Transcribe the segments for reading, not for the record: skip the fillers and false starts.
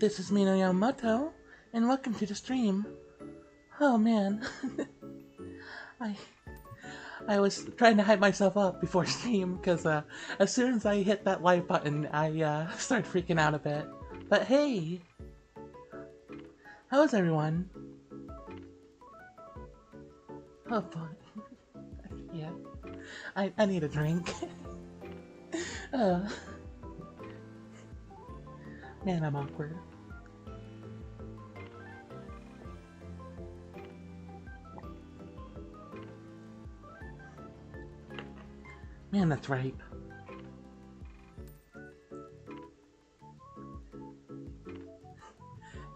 This is Mino Yamamoto, and welcome to the stream. Oh man, I I was trying to hype myself up before stream because as soon as I hit that like button, I started freaking out a bit. But hey, how's everyone? Oh boy, yeah, I need a drink. uh, man, I'm awkward. Man, that's right.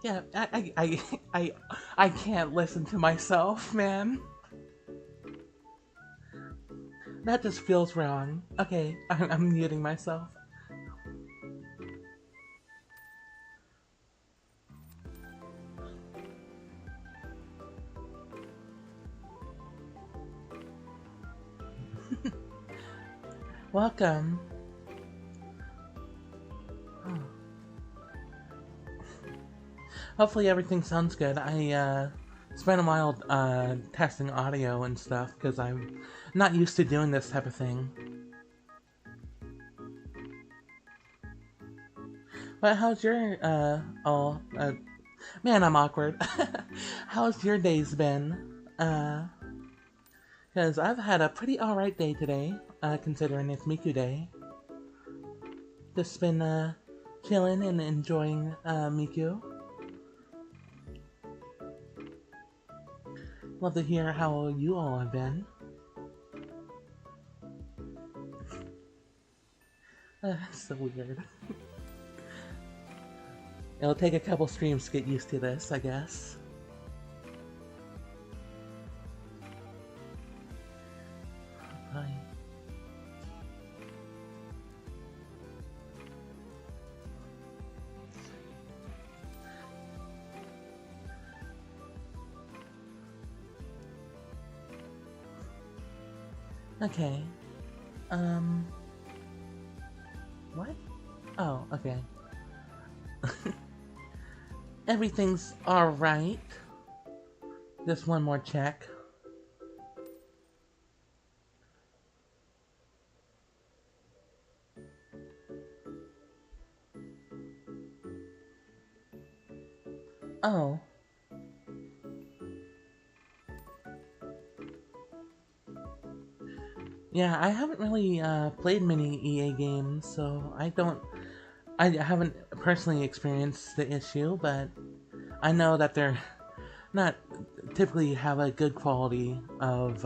Yeah, I can't listen to myself, man. That just feels wrong. Okay, I'm muting myself. Welcome. Oh. Hopefully everything sounds good. I spent a while testing audio and stuff because I'm not used to doing this type of thing. But how's your man, I'm awkward. How's your days been? Because I've had a pretty alright day today, considering it's Miku Day. Just been chilling and enjoying Miku. Love to hear how you all have been. So weird. It'll take a couple streams to get used to this, I guess. Bye. Okay. What? Oh, okay. Everything's alright. Just one more check. Oh. Yeah, I haven't really played many EA games, so I haven't personally experienced the issue, but I know that they're not typically have a good quality of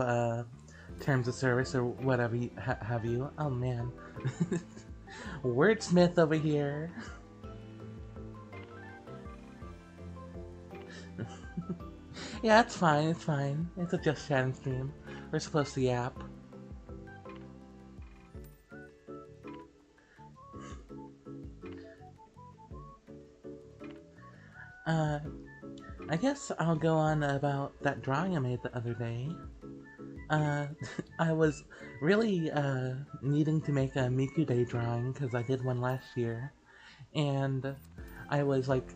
terms of service or whatever have you. Oh man, wordsmith over here. Yeah, it's fine. It's fine. It's a just chatting stream. We're supposed to yap. I guess I'll go on about that drawing I made the other day. I was really needing to make a Miku Day drawing because I did one last year, and I was like,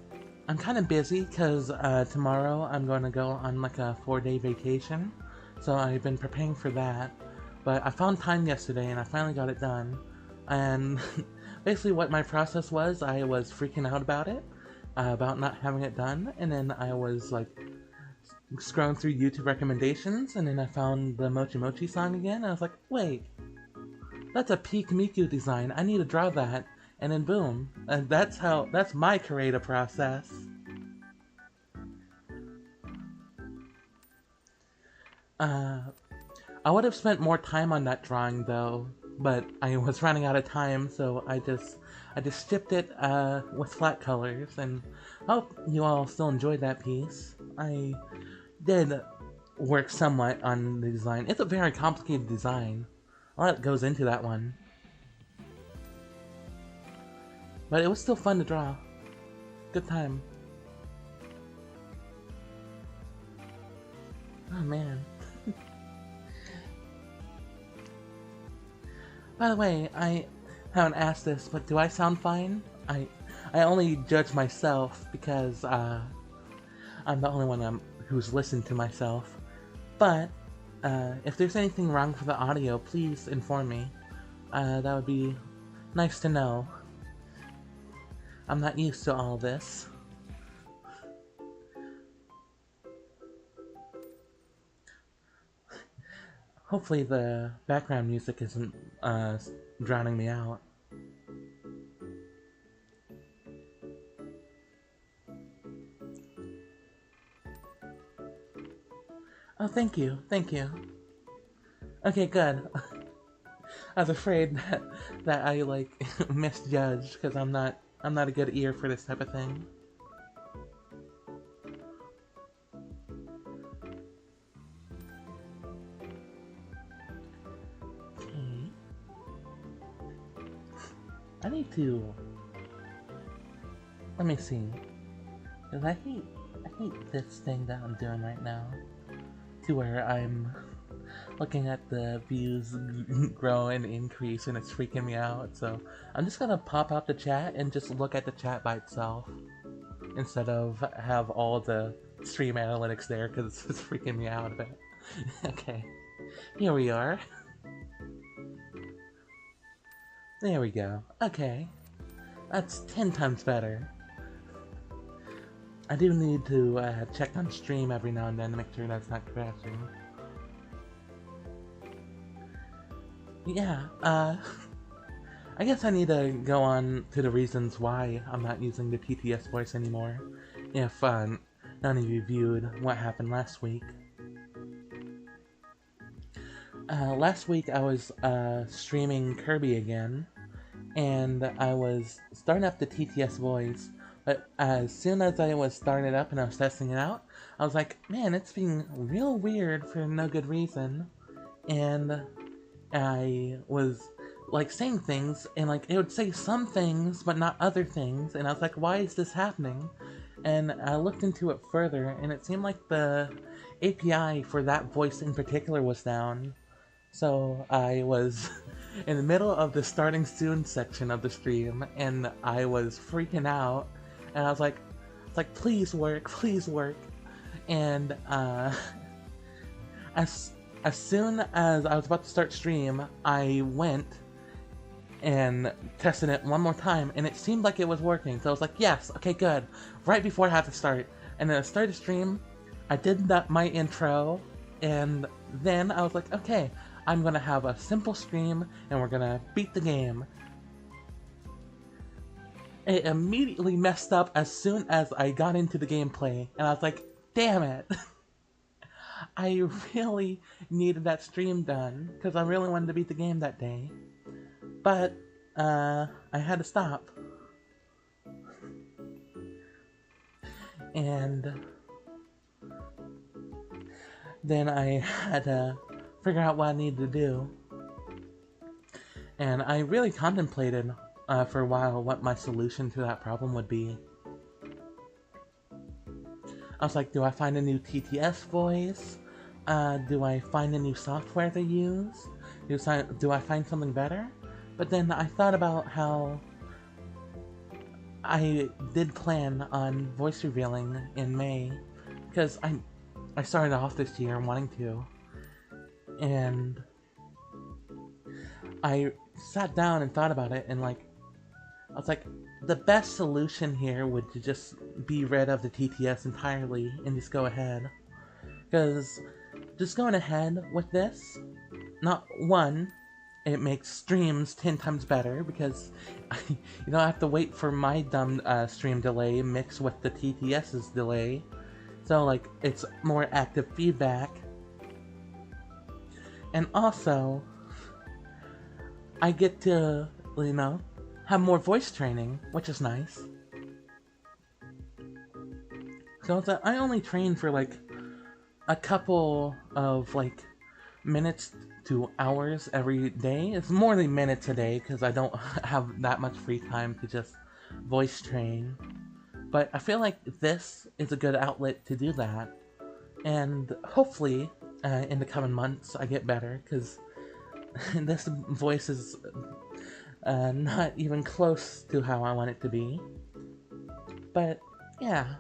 I'm kind of busy because tomorrow I'm going to go on like a 4-day vacation, so I've been preparing for that. But I found time yesterday and I finally got it done. And basically, what my process was, I was freaking out about it, about not having it done, and then I was like scrolling through YouTube recommendations, and then I found the Mochi Mochi song again, and I was like, wait, that's a peak Miku design, I need to draw that, and then boom. And that's my creative process. I would have spent more time on that drawing though, but I was running out of time, so I just shipped it with flat colors, and hope you all still enjoyed that piece. I did work somewhat on the design. It's a very complicated design. A lot goes into that one. But it was still fun to draw. Good time. Oh man. By the way, I haven't asked this, but do I sound fine? I only judge myself because I'm the only one who's listened to myself. But if there's anything wrong with the audio, please inform me. That would be nice to know. I'm not used to all this. Hopefully the background music isn't drowning me out. Oh, thank you, thank you. Okay, good. I was afraid that I like misjudged because I'm not a good ear for this type of thing. Okay. I need to. Let me see. Cause I hate this thing that I'm doing right now. To where I'm looking at the views grow and increase and it's freaking me out. So I'm just gonna pop out the chat and just look at the chat by itself instead of have all the stream analytics there because it's freaking me out a bit. Okay, here we are. There we go. Okay, that's 10 times better. I do need to check on stream every now and then to make sure that's not crashing. Yeah, I guess I need to go on to the reasons why I'm not using the TTS voice anymore, if none of you viewed what happened last week. Last week I was streaming Kirby again, and I was starting up the TTS voice, but as soon as I was starting it up and I was testing it out, I was like, man, it's being real weird for no good reason, and I was like saying things, and like it would say some things but not other things, and I was like, why is this happening? And I looked into it further, and it seemed like the API for that voice in particular was down. So I was in the middle of the starting soon section of the stream, and I was freaking out, and I was like, please work, please work. And as soon as I was about to start stream, I went and tested it one more time, and it seemed like it was working. So I was like, yes, okay, good. Right before I had to start. And then I started stream, I did my intro, and then I was like, okay, I'm gonna have a simple stream, and we're gonna beat the game. It immediately messed up as soon as I got into the gameplay, and I was like, damn it. I really needed that stream done, because I really wanted to beat the game that day. But, I had to stop. And then I had to figure out what I needed to do. And I really contemplated for a while what my solution to that problem would be. I was like, do I find a new TTS voice? Do I find a new software to use? Do I find something better? But then I thought about how I did plan on voice revealing in May, because I started off this year wanting to, and I sat down and thought about it, and like, I was like, the best solution here would to just be rid of the TTS entirely and just go ahead. Because just going ahead with this, not one, it makes streams 10 times better because you don't have to wait for my dumb stream delay mixed with the TTS's delay. So like, it's more active feedback. And also, I get to, you know, have more voice training, which is nice. So it's I only train for like a couple of like minutes to hours every day. It's more than minutes a day because I don't have that much free time to just voice train. But I feel like this is a good outlet to do that. And hopefully, in the coming months, I get better because this voice is not even close to how I want it to be. But yeah,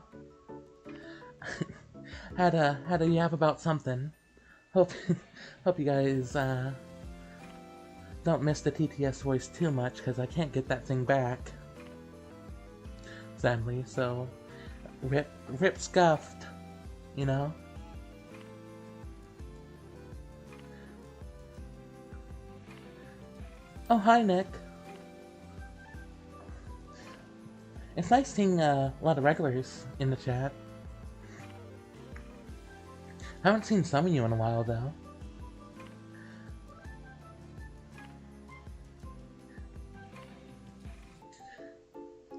had a yap about something. Hope hope you guys don't miss the TTS voice too much, because I can't get that thing back, sadly. So rip scuffed, you know. Oh, hi Nick. It's nice seeing a lot of regulars in the chat. Haven't seen some of you in a while though.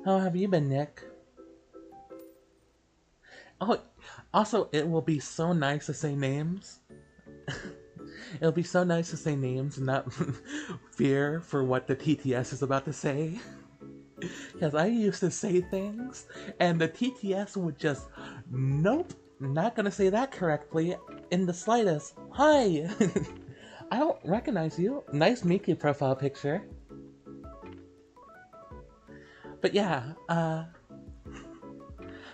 How have you been, Nick? Oh, also, it will be so nice to say names. It'll be so nice to say names and not fear for what the TTS is about to say. Because I used to say things, and the TTS would just, nope, not gonna say that correctly in the slightest. Hi! I don't recognize you. Nice Mickey profile picture. But yeah,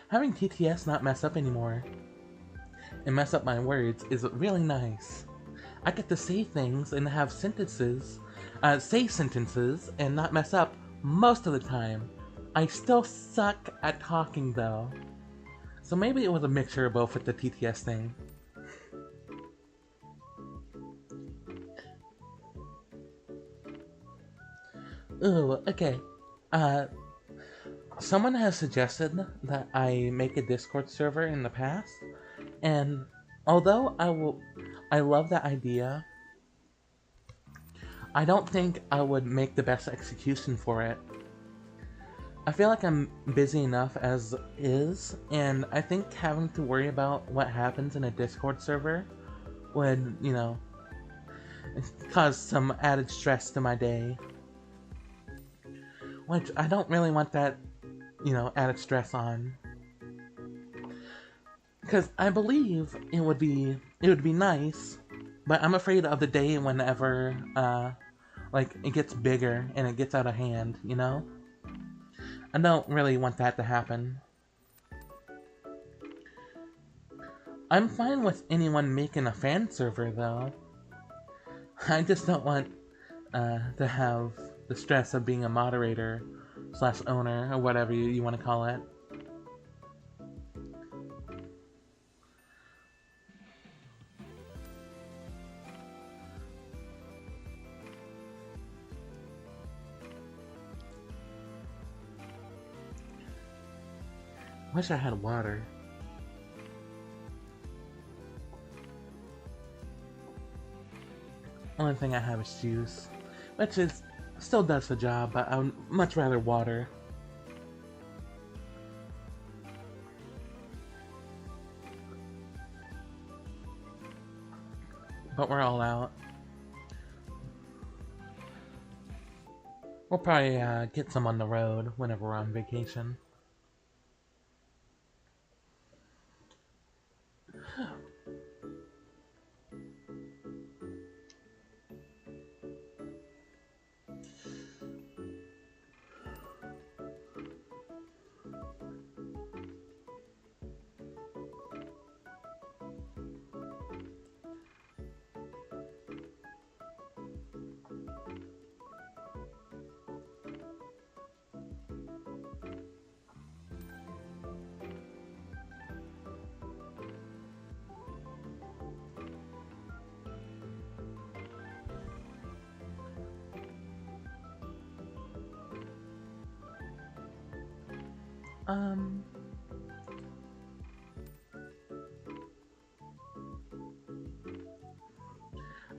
having TTS not mess up anymore and mess up my words is really nice. I get to say things and have sentences, say sentences and not mess up most of the time. I still suck at talking though. So maybe it was a mixture of both with the TTS thing. Ooh, okay. Someone has suggested that I make a Discord server in the past, and although I love that idea, I don't think I would make the best execution for it. I feel like I'm busy enough as is, and I think having to worry about what happens in a Discord server would, you know, cause some added stress to my day. Which I don't really want that, you know, added stress on. Because I believe it would be nice, but I'm afraid of the day whenever, like, it gets bigger and it gets out of hand, you know? I don't really want that to happen. I'm fine with anyone making a fan server, though. I just don't want to have the stress of being a moderator / owner, or whatever you want to call it. Wish I had water. Only thing I have is juice, which is still does the job, but I would much rather water. But we're all out. We'll probably get some on the road whenever we're on vacation.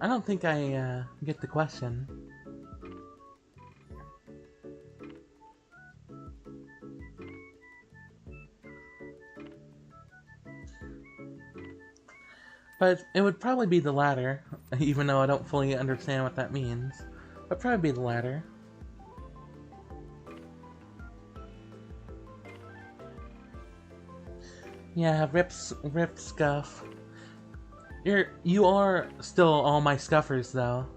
I don't think I get the question. But it would probably be the latter, even though I don't fully understand what that means. It'd probably be the latter. Yeah, rip scuff. You are still all my scuffers though.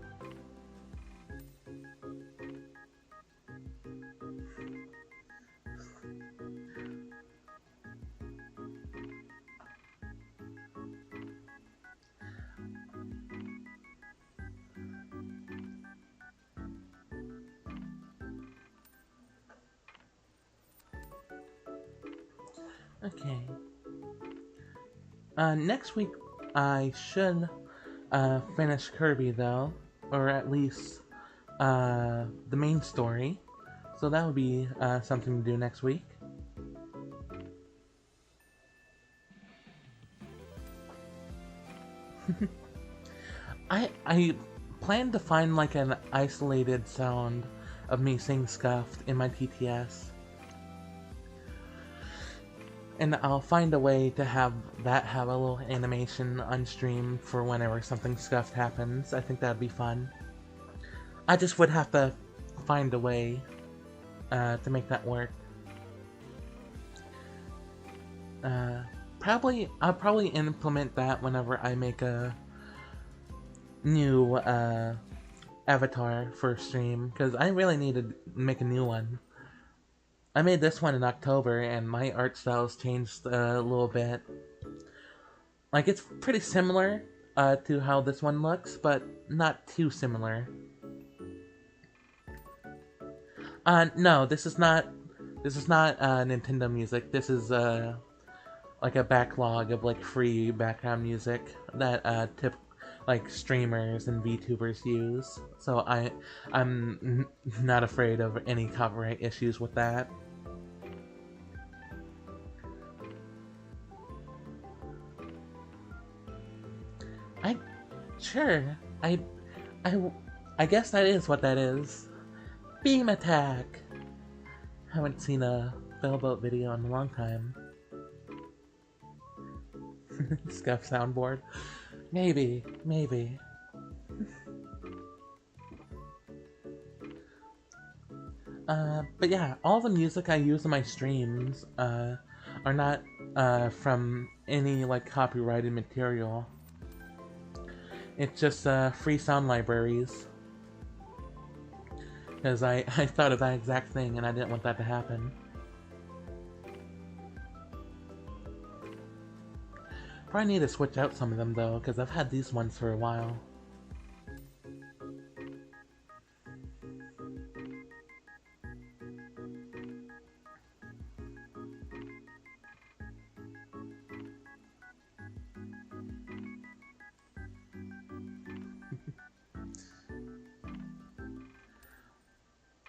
Okay. Next week I should finish Kirby though, or at least the main story. So that would be something to do next week. I plan to find like an isolated sound of me saying scuffed in my TTS. And I'll find a way to have that have a little animation on stream for whenever something scuffed happens. I think that'd be fun. I just would have to find a way to make that work. I'll probably implement that whenever I make a new avatar for stream, because I really need to make a new one. I made this one in October, and my art style's changed a little bit. Like, it's pretty similar to how this one looks, but not too similar. No, this is not Nintendo music. This is like a backlog of like free background music that like streamers and VTubers use. So I'm not afraid of any copyright issues with that. Sure. I guess that is what that is. Beam attack. Haven't seen a Bellboat video in a long time. Scuff soundboard. Maybe. But yeah, all the music I use in my streams are not from any like copyrighted material. It's just free sound libraries. Because I thought of that exact thing and I didn't want that to happen. Probably need to switch out some of them though, because I've had these ones for a while.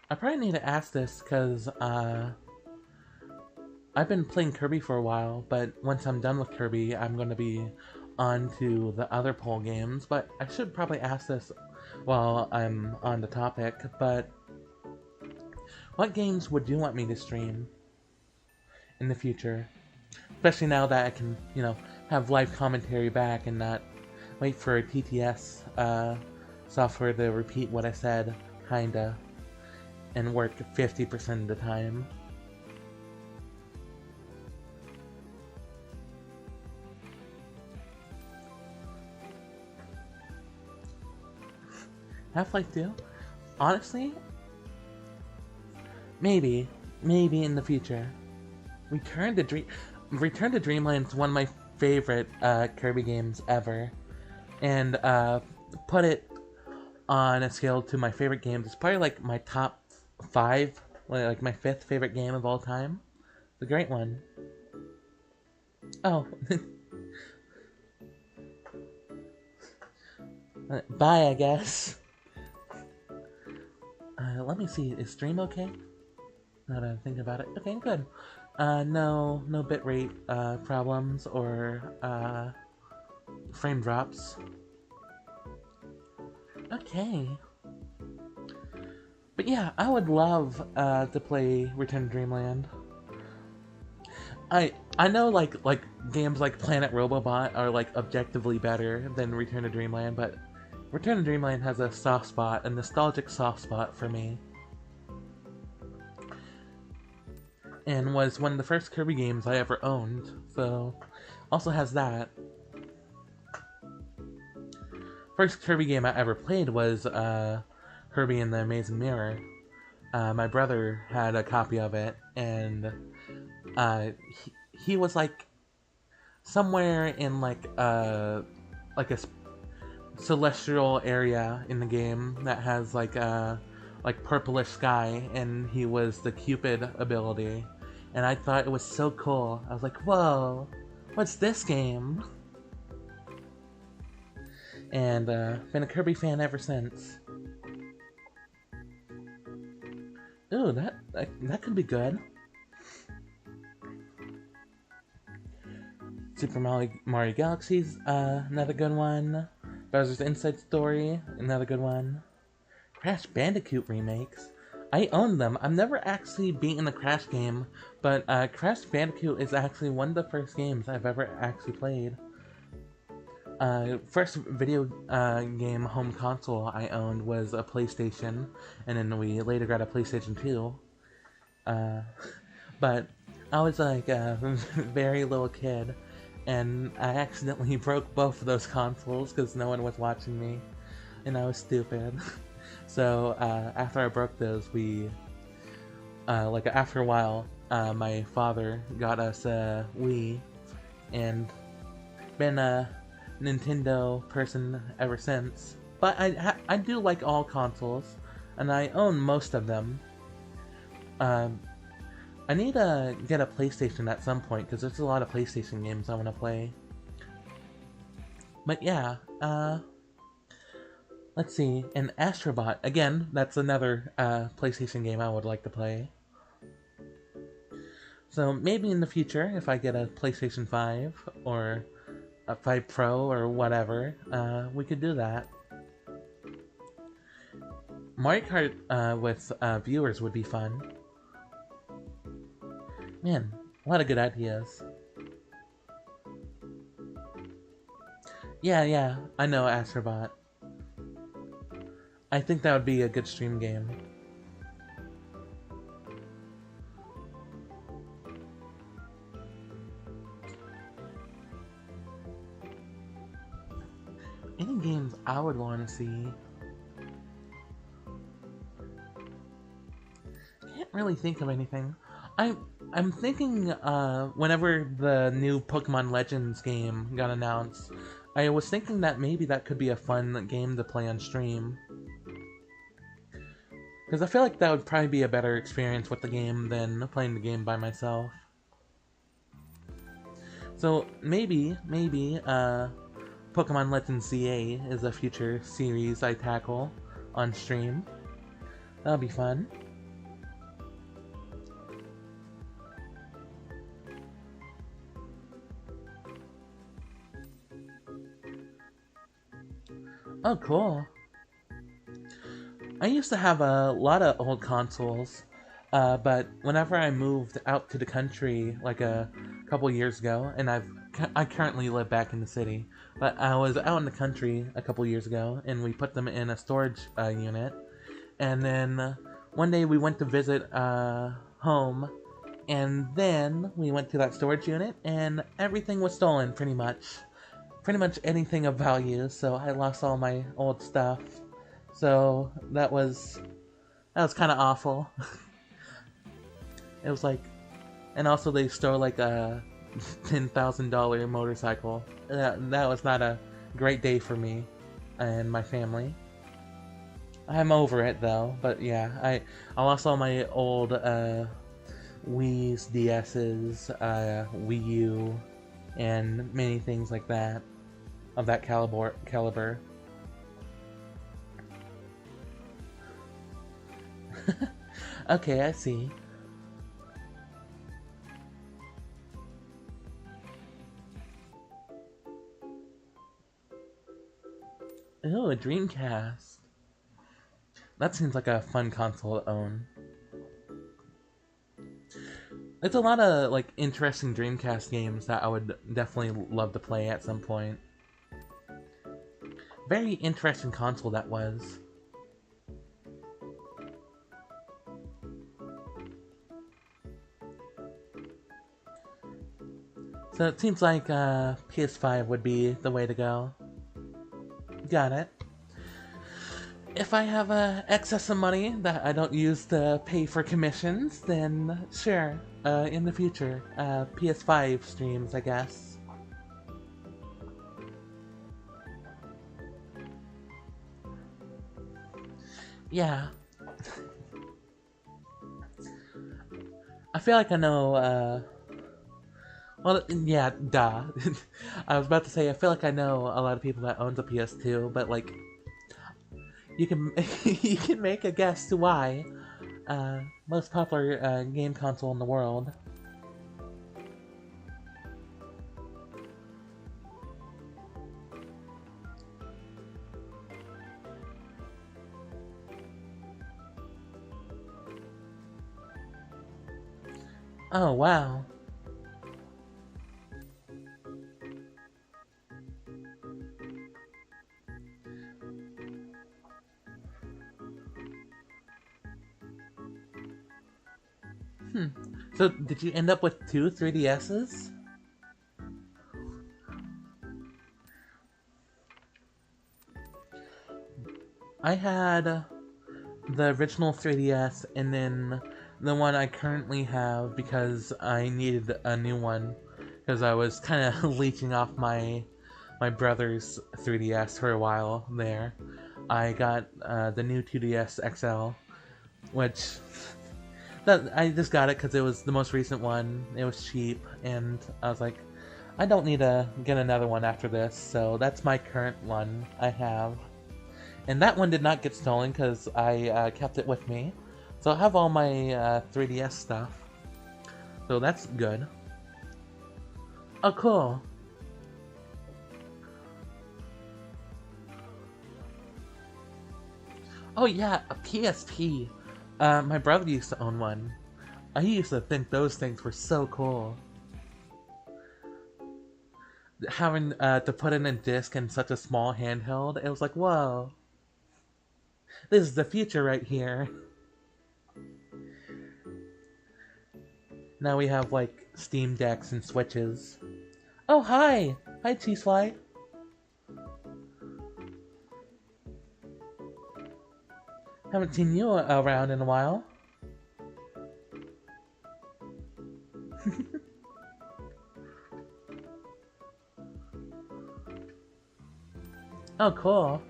I probably need to ask this because I've been playing Kirby for a while, but once I'm done with Kirby, I'm going to be on to the other pole games. But I should probably ask this while I'm on the topic, but what games would you want me to stream in the future? Especially now that I can, you know, have live commentary back and not wait for a TTS software to repeat what I said, kinda, and work 50% of the time. Half-Life 2? Honestly? Maybe in the future. Return to Dreamland is one of my favorite Kirby games ever. And put it on a scale to my favorite games, it's probably like my top 5, like my 5th favorite game of all time. It's a great one. Oh. Bye, I guess. Let me see, is stream okay? Now that I think about it. Okay, good. No bitrate problems or frame drops. Okay. But yeah, I would love to play Return to Dreamland. I know like games like Planet Robobot are like objectively better than Return to Dreamland, but Return to Dreamland has a soft spot, a nostalgic soft spot for me. And was one of the first Kirby games I ever owned, so also has that. First Kirby game I ever played was Kirby and the Amazing Mirror. My brother had a copy of it, and he was like somewhere in like a celestial area in the game that has like purplish sky, and he was the Cupid ability, and I thought it was so cool. I was like, whoa, what's this game? And been a Kirby fan ever since. Ooh, that could be good. Super Mario Galaxy's another good one. Bowser's Inside Story, another good one. Crash Bandicoot remakes. I own them. I've never actually beaten a Crash game, but Crash Bandicoot is actually one of the first games I've ever actually played. First video game home console I owned was a PlayStation, and then we later got a PlayStation 2. But I was like a very little kid, and I accidentally broke both of those consoles because no one was watching me, and I was stupid. So after I broke those, we like after a while, my father got us a Wii, and been a Nintendo person ever since. But I do like all consoles, and I own most of them. I need to get a PlayStation at some point because there's a lot of PlayStation games I want to play. But yeah, let's see, an Astrobot. Again, that's another PlayStation game I would like to play. So maybe in the future, if I get a PlayStation 5 or a 5 Pro or whatever, we could do that. Mario Kart with viewers would be fun. Man, a lot of good ideas. Yeah, I know Astrobot. I think that would be a good stream game. Any games I would want to see? Can't really think of anything. I'm thinking whenever the new Pokemon Legends game got announced, I was thinking that maybe that could be a fun game to play on stream. Because I feel like that would probably be a better experience with the game than playing the game by myself. So maybe, Pokemon Legends ZA is a future series I tackle on stream. That'll be fun. Oh, cool. I used to have a lot of old consoles, but whenever I moved out to the country like a couple years ago, and I currently live back in the city, but I was out in the country a couple years ago, and we put them in a storage unit, and then one day we went to visit home, and then we went to that storage unit, and everything was stolen pretty much. Pretty much anything of value, so I lost all my old stuff. So that was kind of awful. It was like, and also they stole like a $10,000 motorcycle. That was not a great day for me and my family. I'm over it though, but yeah, I lost all my old Wii's, DS's, Wii U, and many things like that of that caliber. Okay, I see. Ooh, a Dreamcast. That seems like a fun console to own. There's a lot of like interesting Dreamcast games that I would definitely love to play at some point. Very interesting console that was. So it seems like PS5 would be the way to go. Got it. If I have excess of money that I don't use to pay for commissions, then sure, in the future, PS5 streams, I guess. Yeah. I feel like I know, well, yeah, duh. I was about to say, I feel like I know a lot of people that owns a PS2, but, like, you can, you can make a guess to why. Most popular, game console in the world. Oh, wow. Hmm. So, did you end up with two 3DSs? I had the original 3DS and then the one I currently have because I needed a new one because I was kind of leeching off my brother's 3DS for a while there. I got the new 2DS XL, which I just got it because it was the most recent one. It was cheap, and I was like, I don't need to get another one after this, so that's my current one I have. And that one did not get stolen because I kept it with me. So I have all my 3DS stuff. So that's good. Oh, cool. Oh yeah, a PSP. My brother used to own one. I used to think those things were so cool. Having to put in a disc in such a small handheld, it was like, whoa, this is the future right here. Now we have like Steam Decks and Switches. Oh, hi! Hi, Cheesefly. Haven't seen you around in a while. Oh, cool.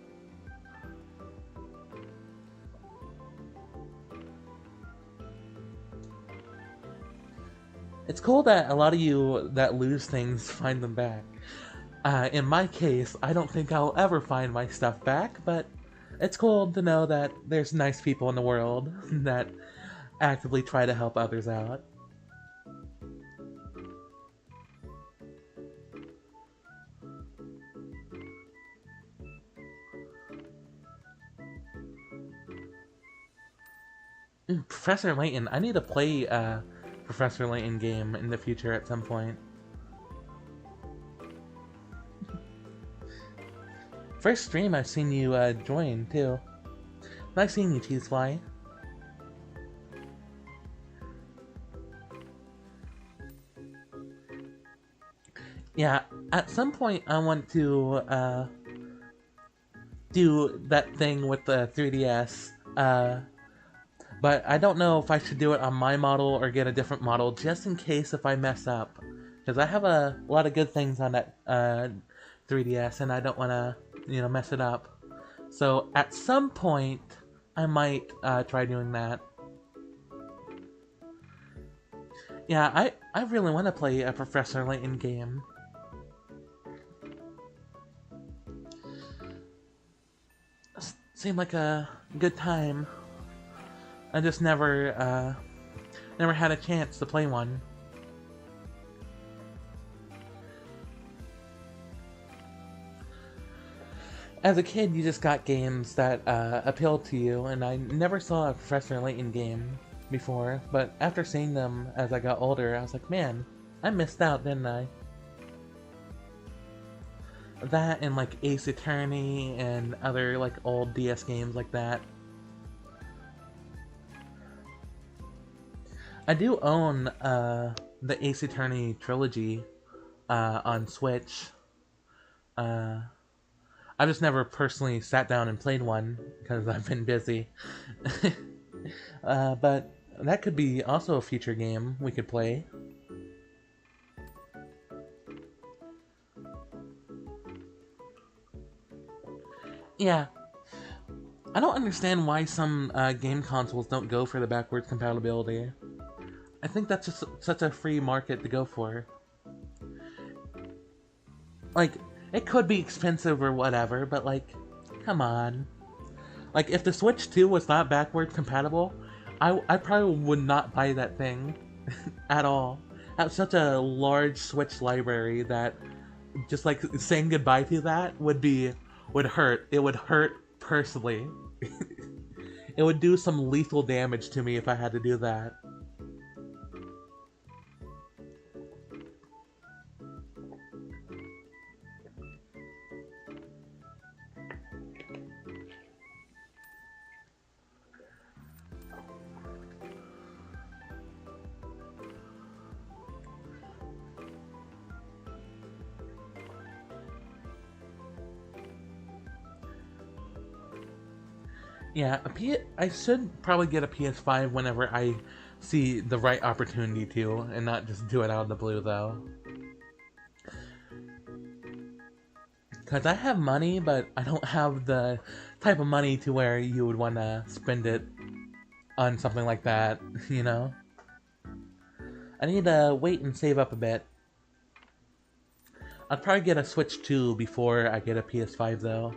It's cool that a lot of you that lose things find them back. In my case, I don't think I'll ever find my stuff back, but it's cool to know that there's nice people in the world that actively try to help others out. Professor Layton, I need to play Professor Layton game in the future at some point. First stream I've seen you join too. Nice seeing you, Cheesefly. Yeah, at some point I want to do that thing with the 3DS. But I don't know if I should do it on my model or get a different model just in case if I mess up. Because I have a lot of good things on that 3DS and I don't want to, mess it up. So at some point, I might try doing that. Yeah, I really want to play a Professor Layton game. Seemed like a good time. I just never had a chance to play one. As a kid, you just got games that appealed to you, and I never saw a Professor Layton game before, but after seeing them as I got older, I was like, man, I missed out, didn't I? That and like Ace Attorney and other like old DS games like that. I do own the Ace Attorney trilogy on Switch. I've just never personally sat down and played one because I've been busy. But that could be also a future game we could play. Yeah. I don't understand why some game consoles don't go for the backwards compatibility. I think that's just such a free market to go for. Like, it could be expensive or whatever, but like, come on. Like, if the Switch 2 was not backward compatible, I probably would not buy that thing at all. Have such a large Switch library that just like saying goodbye to that would hurt. It would hurt personally. It would do some lethal damage to me if I had to do that. Yeah, I should probably get a PS5 whenever I see the right opportunity to, and not just do it out of the blue, though. Because I have money, but I don't have the type of money to where you would want to spend it on something like that, you know? I need to wait and save up a bit. I'd probably get a Switch 2 before I get a PS5, though.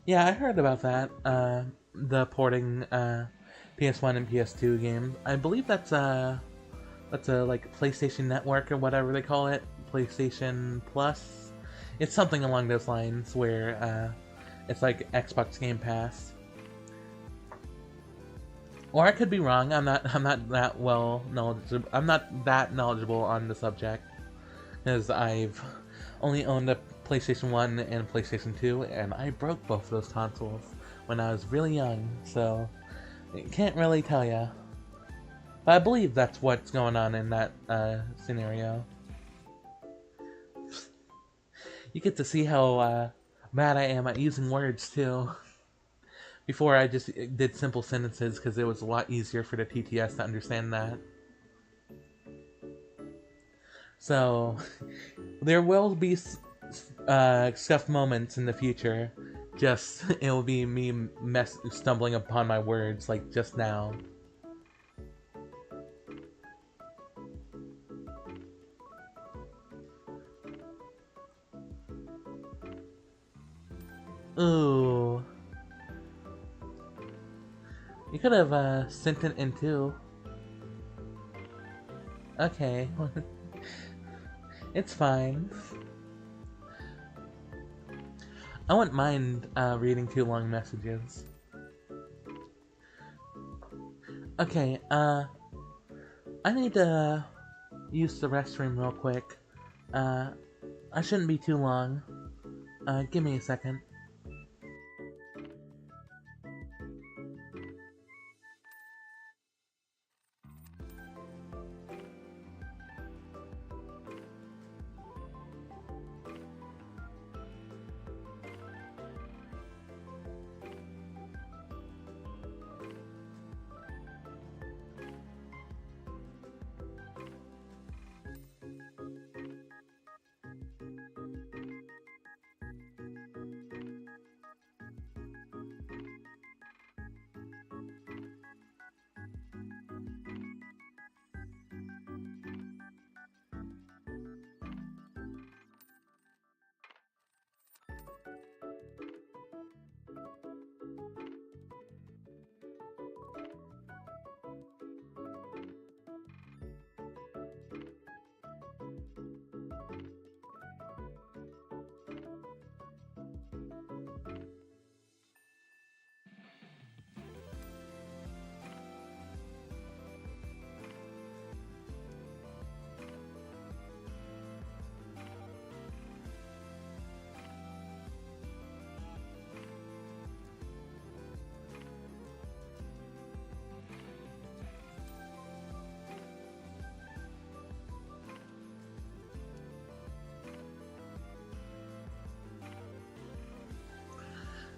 Yeah, I heard about that. The porting PS1 and PS2 game. I believe that's a like PlayStation Network or whatever they call it, PlayStation Plus. It's something along those lines where it's like Xbox Game Pass. Or I could be wrong. I'm not that well knowledgeable. I'm not that knowledgeable on the subject, because I've only owned a PlayStation 1 and a PlayStation 2, and I broke both those consoles when I was really young, so I can't really tell ya. But I believe that's what's going on in that scenario. You get to see how mad I am at using words, too. Before I just did simple sentences because it was a lot easier for the TTS to understand that. So, there will be scuffed moments in the future. Just, it will be me stumbling upon my words like just now. Ooh. You could have sent it in too. Okay. It's fine. I wouldn't mind reading too long messages. Okay, I need to use the restroom real quick. I shouldn't be too long. Give me a second.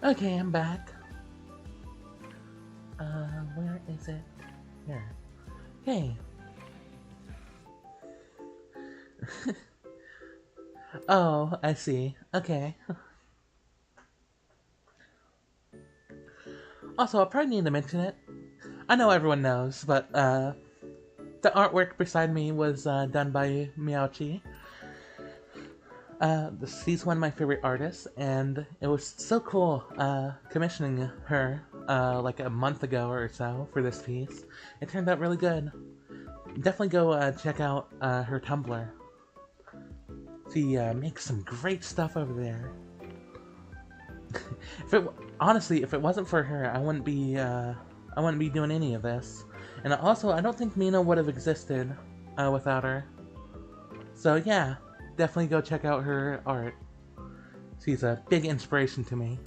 Okay, I'm back. Where is it? Here. Okay. Oh, I see. Okay. Also, I probably need to mention it. I know everyone knows, but the artwork beside me was done by Miaochi. She's one of my favorite artists, and it was so cool commissioning her like a month ago or so for this piece. It turned out really good. Definitely go check out her Tumblr. She makes some great stuff over there. if it honestly, if it wasn't for her, I wouldn't be doing any of this. And also, I don't think Mina would have existed without her. So yeah, definitely go check out her art. She's a big inspiration to me.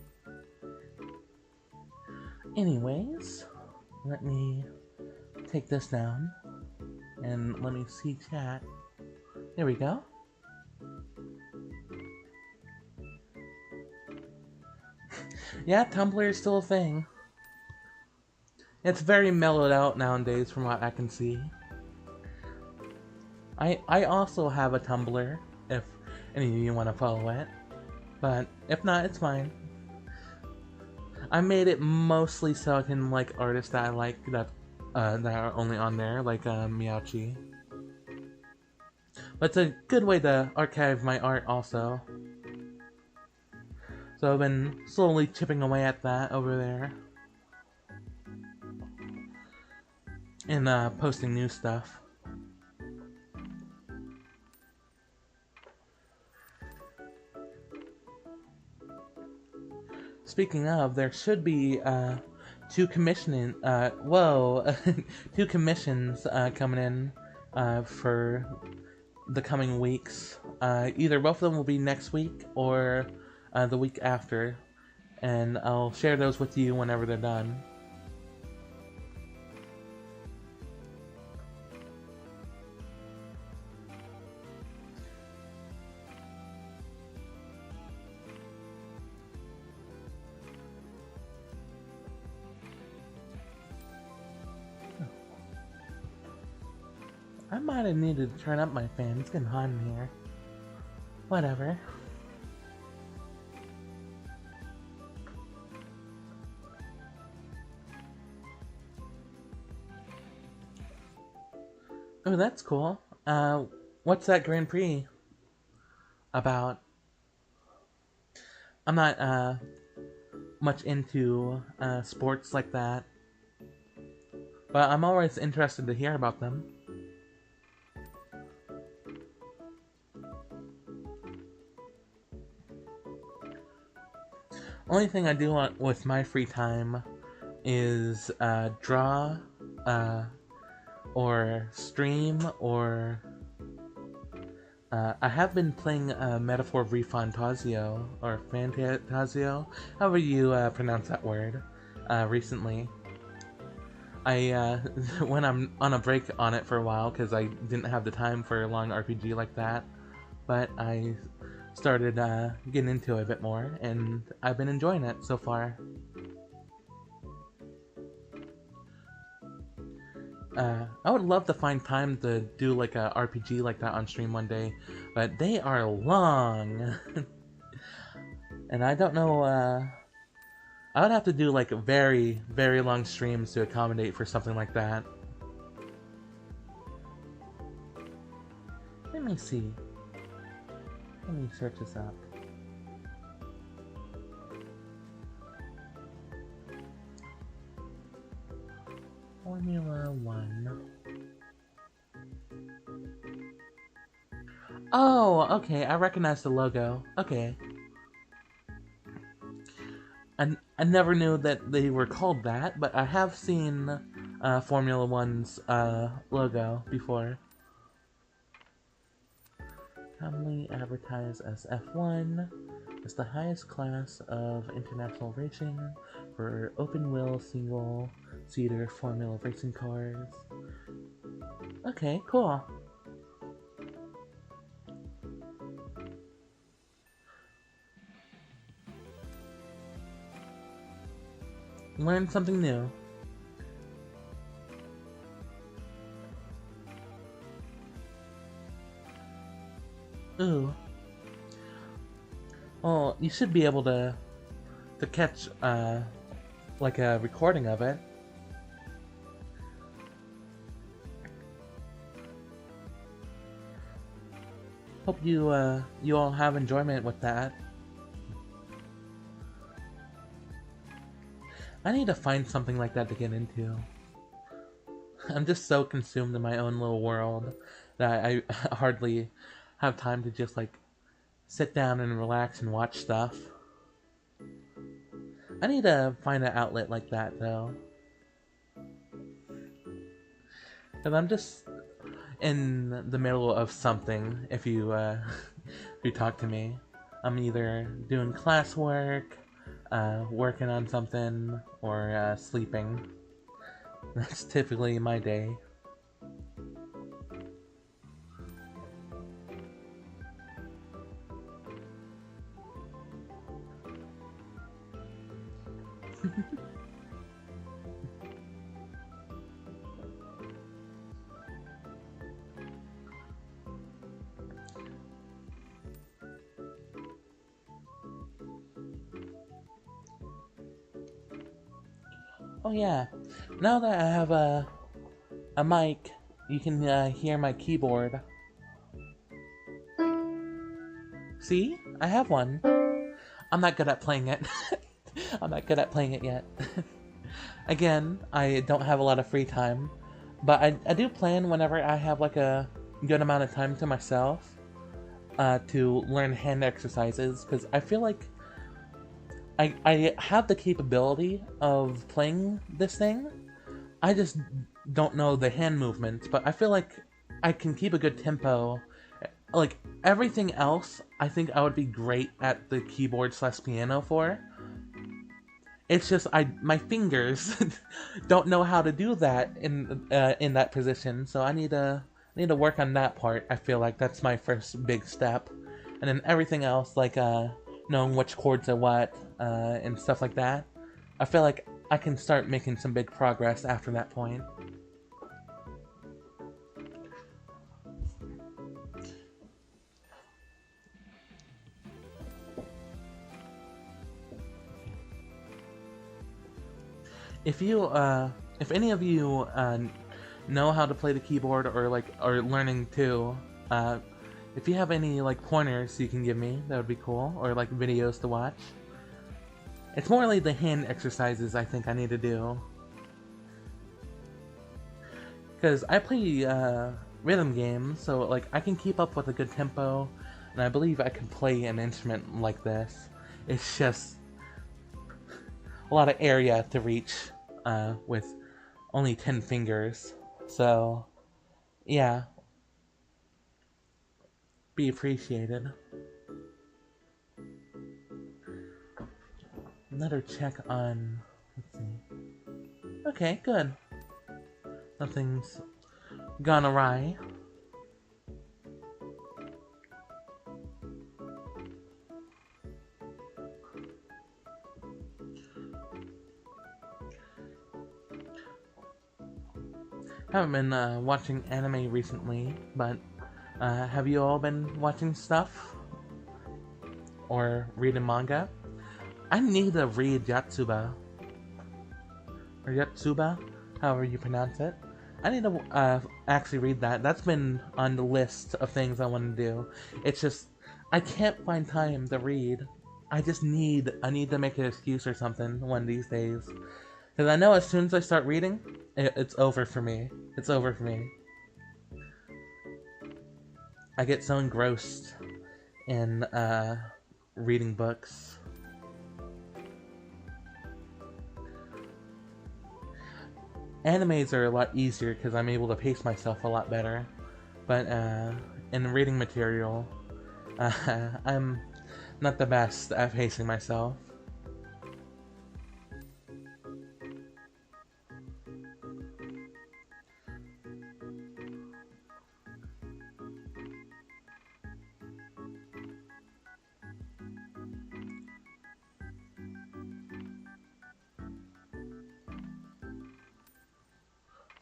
Anyways, let me take this down and let me see chat. There we go. Yeah, Tumblr is still a thing. It's very mellowed out nowadays from what I can see. I also have a Tumblr, if any of you want to follow it. But if not, it's fine. I made it mostly so I can like artists that I like that are only on there, like Miaochi. But it's a good way to archive my art also. So I've been slowly chipping away at that over there. And posting new stuff. Speaking of, there should be two commissioning two commissions coming in for the coming weeks. Either both of them will be next week or the week after, and I'll share those with you whenever they're done. I might have needed to turn up my fan. It's getting hot in here. Whatever. Oh, that's cool. What's that Grand Prix about? I'm not much into sports like that, but I'm always interested to hear about them. Only thing I do want with my free time is draw, or stream, or I have been playing Metaphor Refantasio, or Fantasio, however you pronounce that word, recently. I when I'm on a break on it for a while because I didn't have the time for a long RPG like that, but I started getting into it a bit more, and I've been enjoying it so far. I would love to find time to do like a RPG like that on stream one day, but they are long, and I don't know. I would have to do like very, very long streams to accommodate for something like that. Let me see. Let me search this up. Formula 1. Oh, okay, I recognize the logo. Okay. I never knew that they were called that, but I have seen Formula 1's logo before. Commonly advertised as F1, is the highest class of international racing for open-wheel, single-seater Formula racing cars. Okay, cool. Learn something new. Ooh. Well, you should be able to catch like a recording of it. Hope you all have enjoyment with that. I need to find something like that to get into. I'm just so consumed in my own little world that I hardly have time to just like sit down and relax and watch stuff. I need to find an outlet like that though. Because I'm just in the middle of something if you if you talk to me. I'm either doing classwork, working on something, or sleeping. That's typically my day. Oh yeah, now that I have a mic, you can hear my keyboard. See? I have one. I'm not good at playing it. I'm not good at playing it yet. Again, I don't have a lot of free time, but I do plan whenever I have like a good amount of time to myself to learn hand exercises, because I feel like I have the capability of playing this thing. I just don't know the hand movements, but I feel like I can keep a good tempo. Like, everything else, I think I would be great at the keyboard slash piano for. It's just my fingers don't know how to do that in that position, so I need to work on that part. I feel like that's my first big step, and then everything else, like knowing which chords are what and stuff like that. I feel like I can start making some big progress after that point. If you if any of you know how to play the keyboard or like are learning too, if you have any like pointers you can give me, that would be cool, or like videos to watch. It's more like the hand exercises I think I need to do. Because I play rhythm games, so like I can keep up with a good tempo, and I believe I can play an instrument like this. It's just a lot of area to reach with only 10 fingers. So, yeah, be appreciated. Another check on. Let's see. Okay, good. Nothing's gone awry. Haven't been watching anime recently, but have you all been watching stuff? Or reading manga? I need to read Yatsuba. Or Yatsuba, however you pronounce it. I need to actually read that. That's been on the list of things I want to do. It's just, I can't find time to read. I need to make an excuse or something one of these days. Because I know as soon as I start reading, it's over for me. It's over for me. I get so engrossed in reading books. Animes are a lot easier because I'm able to pace myself a lot better. But in reading material, I'm not the best at pacing myself.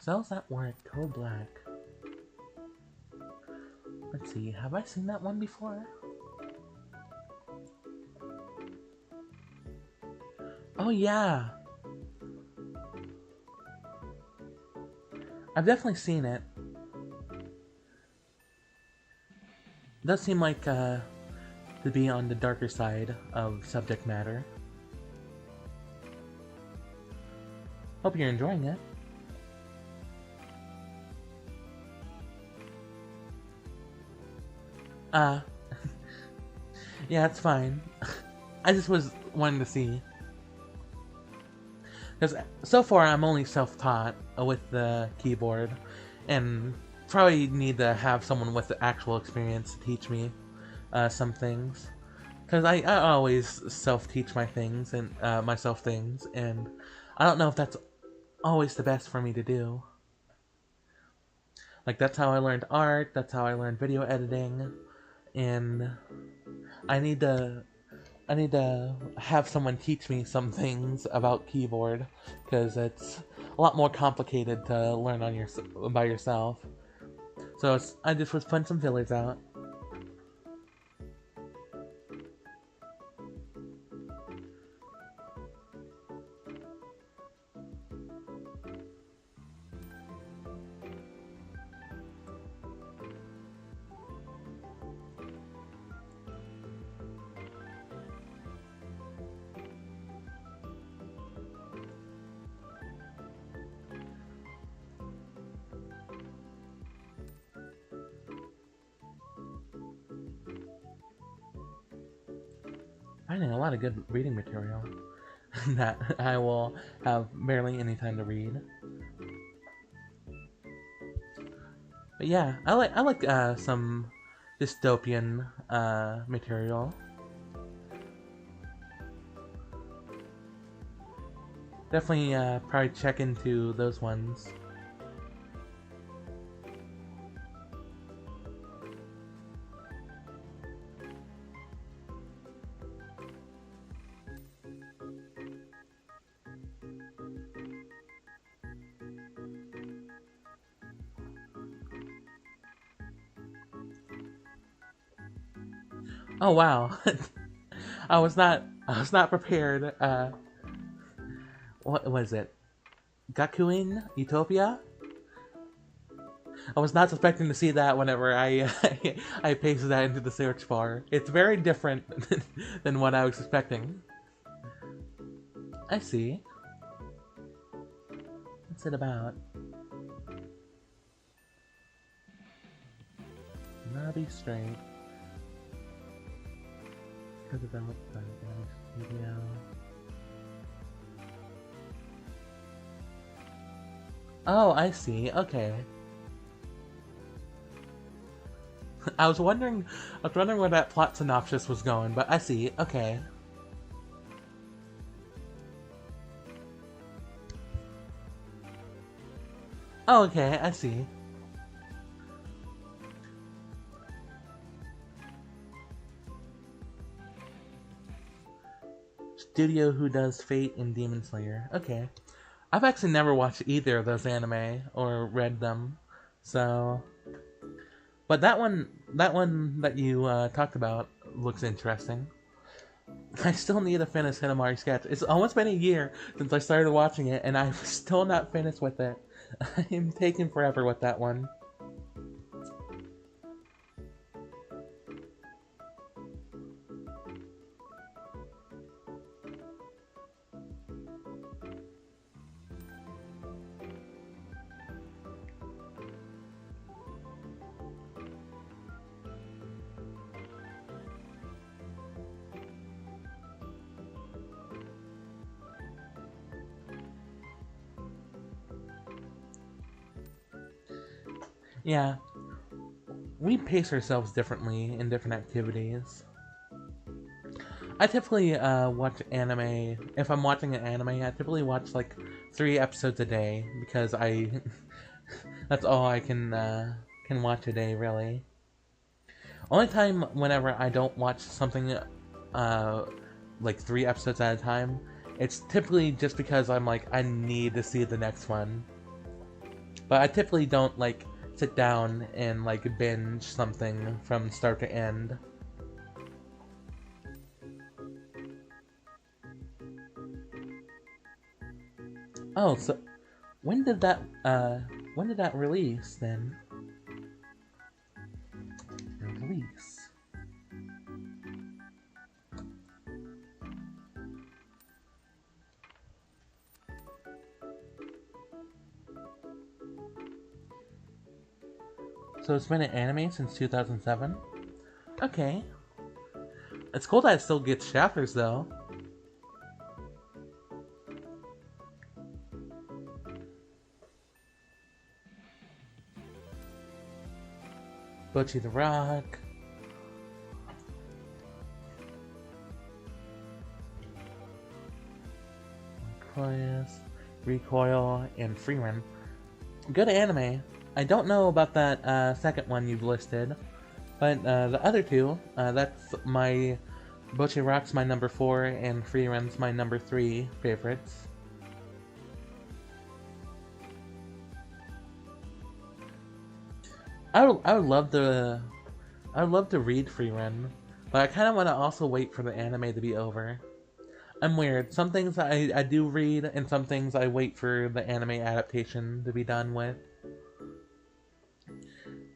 So how's that word? Code Black. Let's see, have I seen that one before? Oh yeah, I've definitely seen it. It does seem like to be on the darker side of subject matter. Hope you're enjoying it. Uh, yeah, it's fine. I just was wanting to see. Because so far I'm only self-taught with the keyboard, and probably need to have someone with the actual experience to teach me some things. Because I always self-teach my things and myself things, and I don't know if that's always the best for me to do. Like that's how I learned art, that's how I learned video editing, and I need to I need to have someone teach me some things about keyboard because it's a lot more complicated to learn on your by yourself. So I just was putting some fillers out. Finding a lot of good reading material that I will have barely any time to read. But yeah, I like some dystopian material. Definitely probably check into those ones. Oh wow, I was not prepared. What was it? Gakuin Utopia? I was not expecting to see that whenever I pasted that into the search bar. It's very different than what I was expecting. I see. What's it about? Nabi Straight. Co-developed by Galaxy Studio. Oh, I see. Okay. I was wondering where that plot synopsis was going, but I see. Okay. Oh, okay. I see. Studio who does Fate and Demon Slayer. Okay. I've actually never watched either of those anime or read them, so. But that one that you talked about looks interesting. I still need to finish Hinamari Sketch. It's almost been a year since I started watching it, and I'm still not finished with it. I'm taking forever with that one. Yeah, we pace ourselves differently in different activities. I typically watch anime. If I'm watching an anime, I typically watch like 3 episodes a day because I that's all I can watch a day really. Only time whenever I don't watch something uh like 3 episodes at a time, it's typically just because I'm like I need to see the next one. But I typically don't like sit down and like binge something from start to end. Oh, so when did that release then? Release. So it's been an anime since 2007? Okay. It's cool that it still gets chapters though. Bocchi the Rock. Recoil, and Freerun. Good anime. I don't know about that second one you've listed, but the other two, that's my Bocchi Rock's my number 4, and Freerun's my number 3 favorites. I would love to read Freerun, but I kind of want to also wait for the anime to be over. I'm weird. Some things I do read, and some things I wait for the anime adaptation to be done with.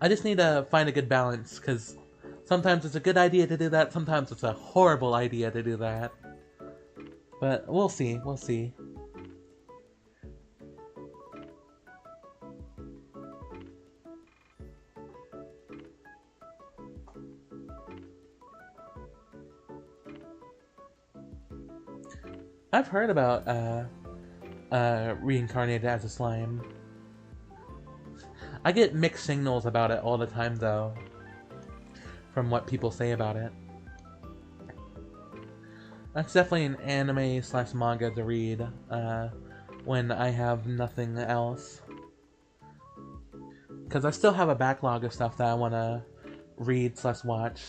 I just need to find a good balance, because sometimes it's a good idea to do that, sometimes it's a horrible idea to do that. But we'll see, we'll see. I've heard about reincarnated as a slime. I get mixed signals about it all the time, though, from what people say about it. That's definitely an anime slash manga to read when I have nothing else. Because I still have a backlog of stuff that I want to read slash watch.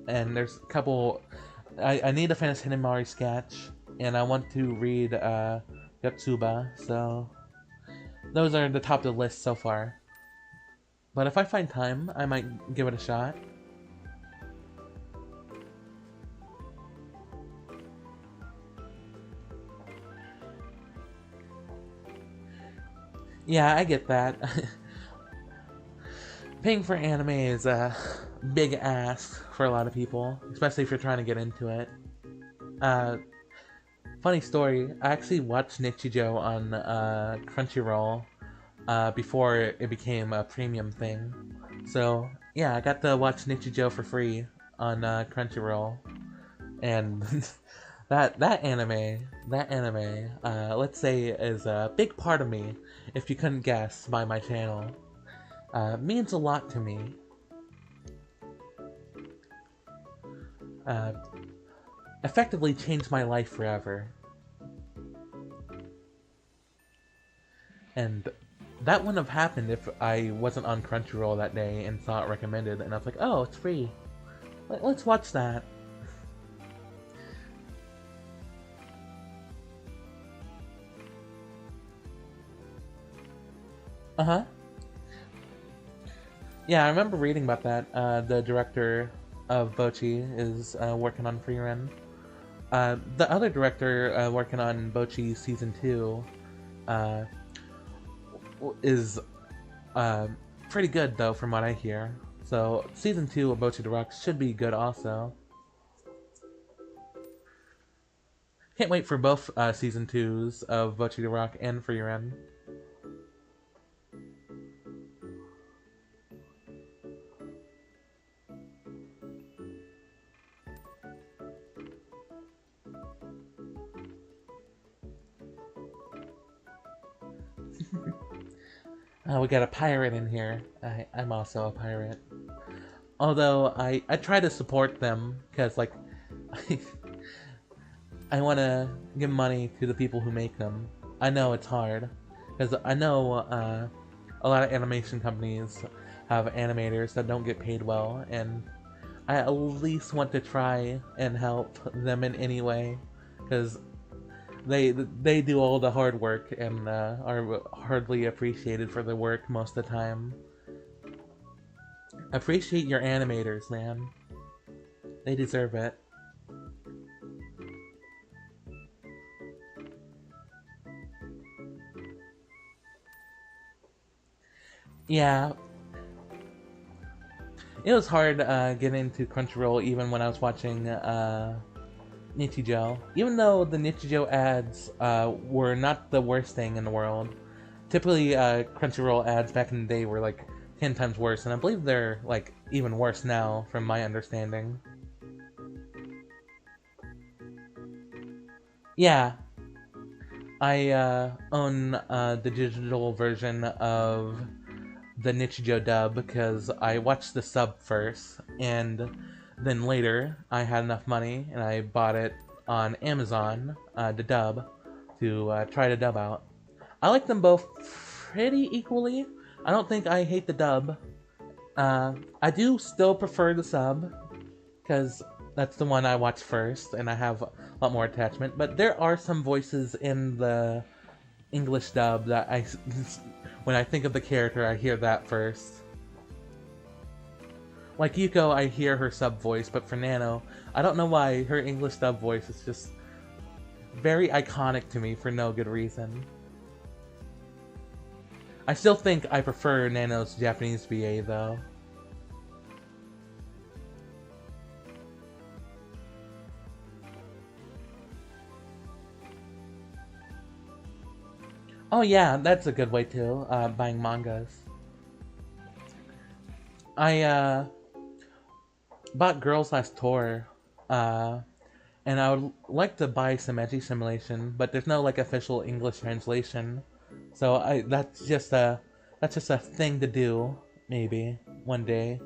And there's a couple... I need to finish Hinamari Sketch, and I want to read Yotsuba, so... Those are the top of the list so far. But if I find time, I might give it a shot. Yeah, I get that. Paying for anime is a big ask for a lot of people, especially if you're trying to get into it. Funny story, I actually watched Nichijou on Crunchyroll before it became a premium thing. So, yeah, I got to watch Nichijou for free on Crunchyroll. And that anime, let's say, is a big part of me, if you couldn't guess by my channel. Means a lot to me. Effectively changed my life forever. And that wouldn't have happened if I wasn't on Crunchyroll that day and saw it recommended, and I was like, oh, it's free. Let's watch that. Uh-huh. Yeah, I remember reading about that. The director of Bocchi is working on Freerun. The other director working on Bocchi Season 2 is pretty good, though, from what I hear. So, Season 2 of Bocchi the Rock should be good also. Can't wait for both Season 2s of Bocchi the Rock and Freerun. We got a pirate in here. I'm also a pirate. Although, I try to support them, because, like, I want to give money to the people who make them. I know it's hard, because I know a lot of animation companies have animators that don't get paid well, and I at least want to try and help them in any way, because they do all the hard work and are hardly appreciated for their work most of the time. Appreciate your animators, man. They deserve it. Yeah, it was hard getting into Crunchyroll even when I was watching Nichijou. Even though the Nichijou ads were not the worst thing in the world, typically Crunchyroll ads back in the day were like 10 times worse, and I believe they're like even worse now, from my understanding. Yeah, I own the digital version of the Nichijou dub because I watched the sub first, and then later I had enough money and I bought it on Amazon, the dub, to try to dub out. I like them both pretty equally. I don't think I hate the dub. I do still prefer the sub because that's the one I watched first, and I have a lot more attachment. But there are some voices in the English dub that when I think of the character, I hear that first. Like Yuko, I hear her sub voice, but for Nano, I don't know why her English dub voice is just very iconic to me for no good reason. I still think I prefer Nano's Japanese VA though. Oh yeah, that's a good way too, buying mangas. I bought Girls Last Tour, uh, and I would like to buy some Edgy Simulation, but there's no like official English translation. So that's just a thing to do, maybe one day.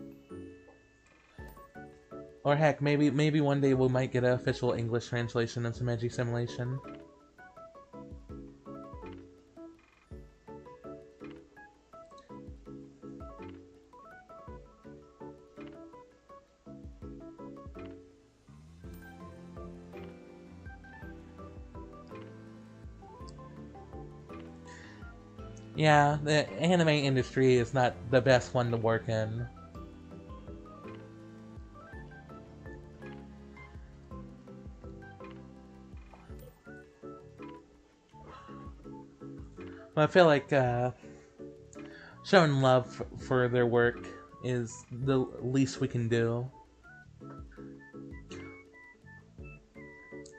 Or heck, maybe one day we might get an official English translation of some Edgy Simulation. Yeah, the anime industry is not the best one to work in. But I feel like showing love for their work is the least we can do.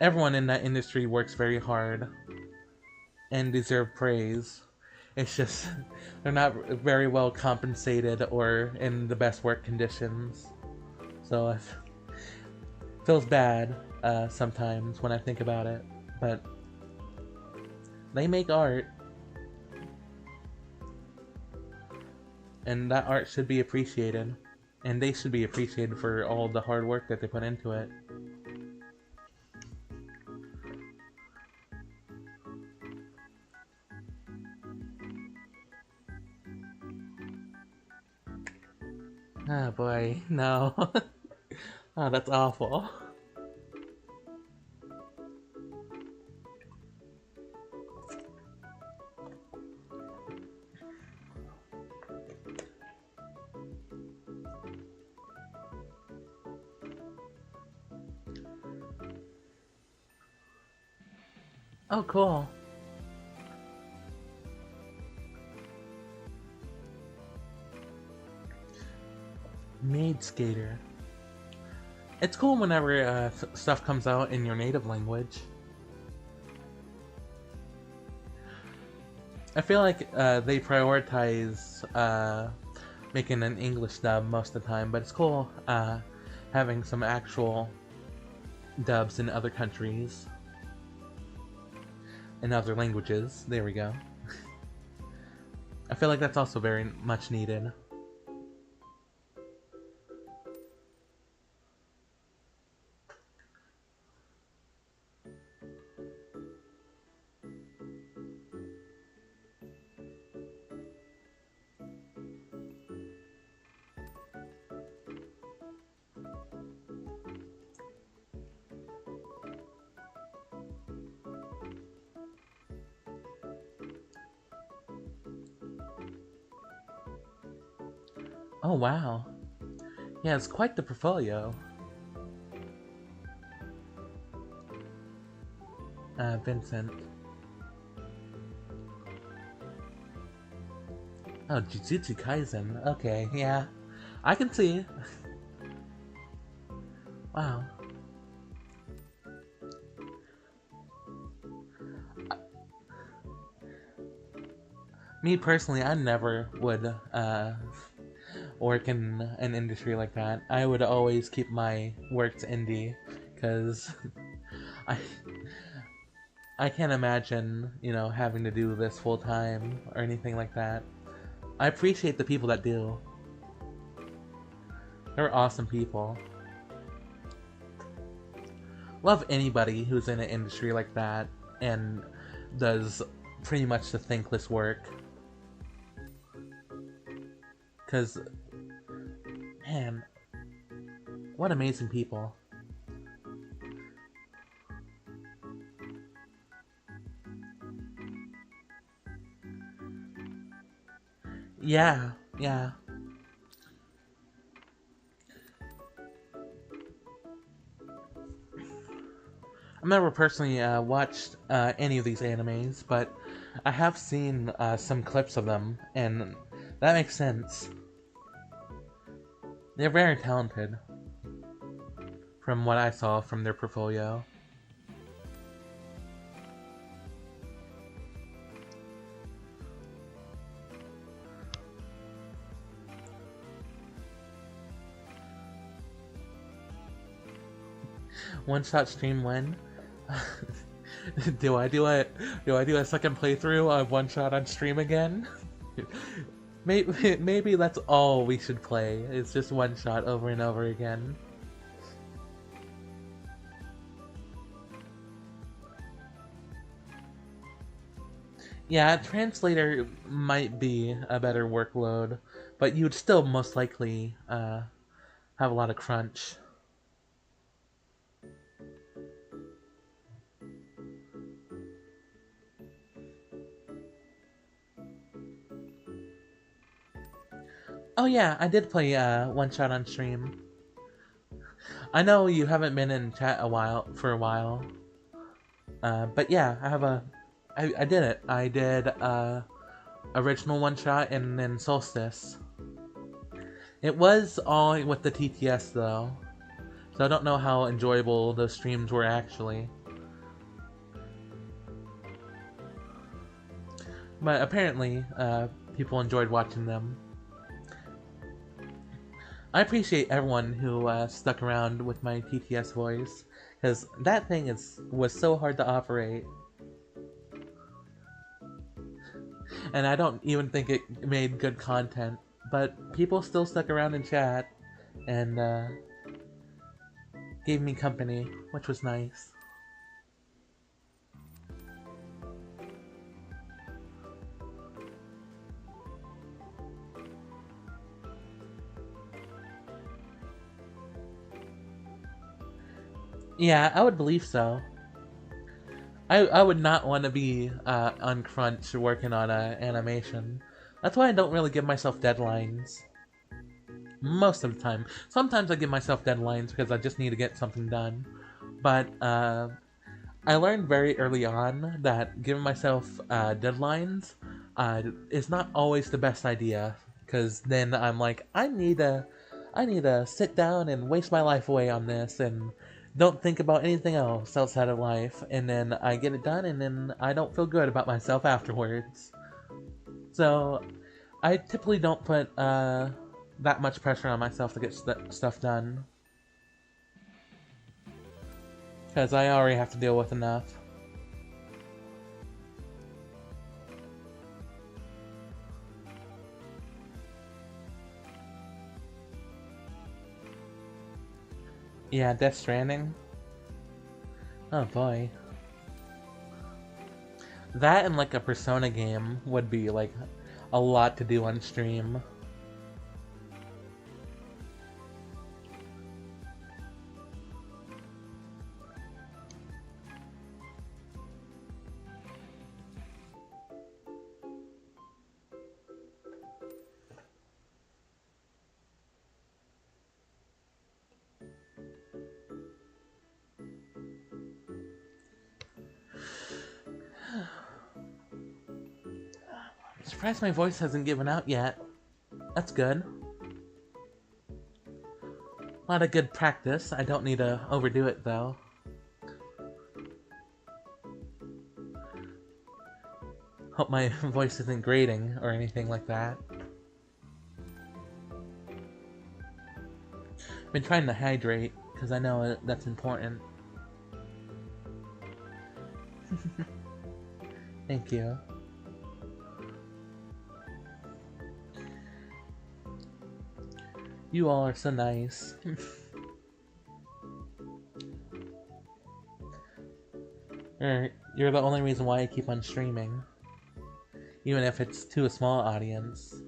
Everyone in that industry works very hard and deserve praise. It's just they're not very well compensated or in the best work conditions. So it feels bad sometimes when I think about it. But they make art, and that art should be appreciated. And they should be appreciated for all the hard work that they put into it. Ah, boy, no. Oh, that's awful. Oh, cool. Maid Skater. It's cool whenever stuff comes out in your native language. I feel like they prioritize making an English dub most of the time, but it's cool having some actual dubs in other countries, in other languages. There we go. I feel like that's also very much needed. Oh wow. Yeah, it's quite the portfolio. Vincent. Oh, Jujutsu Kaisen. Okay, yeah. I can see. Wow. Me personally, I never would work in an industry like that. I would always keep my work to indie, because I I can't imagine, having to do this full time or anything like that. I appreciate the people that do. They're awesome people. Love anybody who's in an industry like that and does pretty much the thankless work. Because, man, what amazing people. Yeah, yeah. I've never personally watched any of these animes, but I have seen some clips of them, and that makes sense. They're very talented, from what I saw from their portfolio. One shot stream when? do I do a second playthrough of one shot on stream again? Maybe that's all we should play. It's just one shot over and over again. Yeah, translator might be a better workload, but you'd still most likely have a lot of crunch. Oh yeah, I did play one shot on stream. I know you haven't been in chat for a while, but yeah, I did it. I did original one shot and then Solstice. It was all with the TTS though, so I don't know how enjoyable those streams were actually. But apparently, people enjoyed watching them. I appreciate everyone who stuck around with my TTS voice, because that thing was so hard to operate. And I don't even think it made good content, but people still stuck around in chat and gave me company, which was nice. Yeah, I would believe so. I would not want to be on Crunch working on animation. That's why I don't really give myself deadlines. Most of the time. Sometimes I give myself deadlines because I just need to get something done. But I learned very early on that giving myself deadlines is not always the best idea. Because then I'm like, I need to sit down and waste my life away on this and don't think about anything else outside of life. And then I get it done, and then I don't feel good about myself afterwards. So I typically don't put that much pressure on myself to get stuff done, because I already have to deal with enough. Yeah, Death Stranding. Oh boy. That and like a Persona game would be like a lot to do on stream. surprised my voice hasn't given out yet. That's good. A lot of good practice. I don't need to overdo it, though. Hope my voice isn't grating or anything like that. Been trying to hydrate, because I know that's important. Thank you. You all are so nice. You're the only reason why I keep on streaming. Even if it's to a small audience.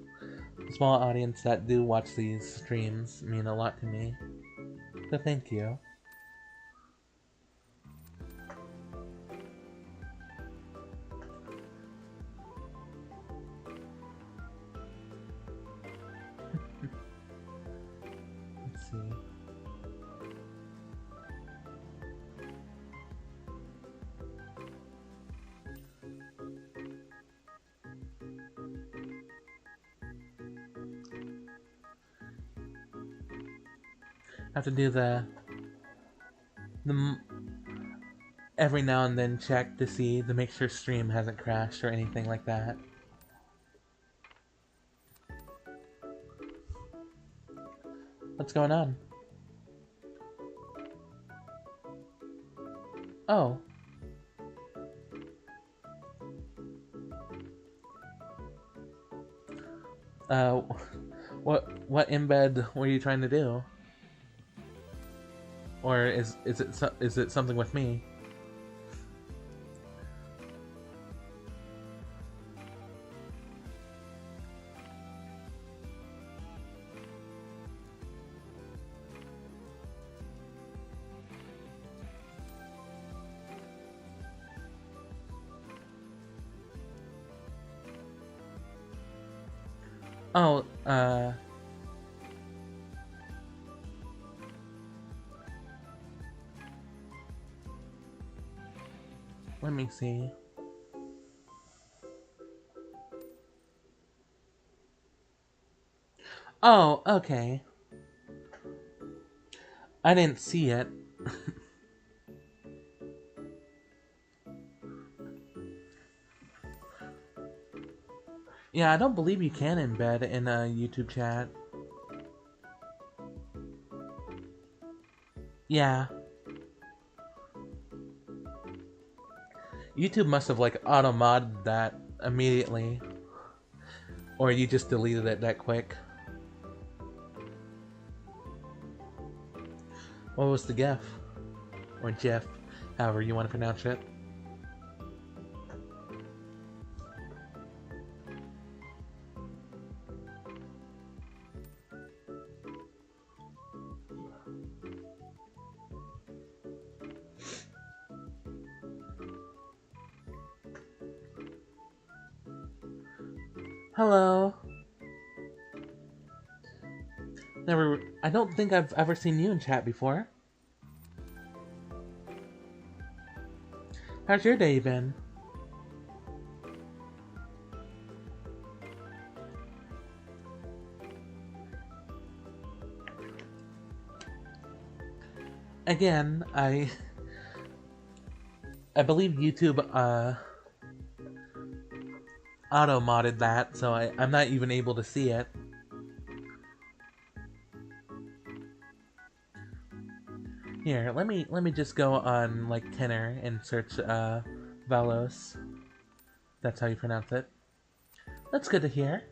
A small audience that do watch these streams mean a lot to me. So thank you. Let's see. Have to do the every now and then check to make sure stream hasn't crashed or anything like that. What's going on? Oh. What embed were you trying to do? Or is it something with me? Oh, let me see. Oh, okay. I didn't see it. Yeah, I don't believe you can embed in a YouTube chat. Yeah. YouTube must have like auto-modded that immediately. Or you just deleted it that quick. What was the GIF? Or GIF, however you want to pronounce it. Hello. I don't think I've ever seen you in chat before. How's your day been? Again, I believe YouTube auto-modded that, so I'm not even able to see it. Here, let me just go on like Tenor and search Valos. That's how you pronounce it. That's good to hear.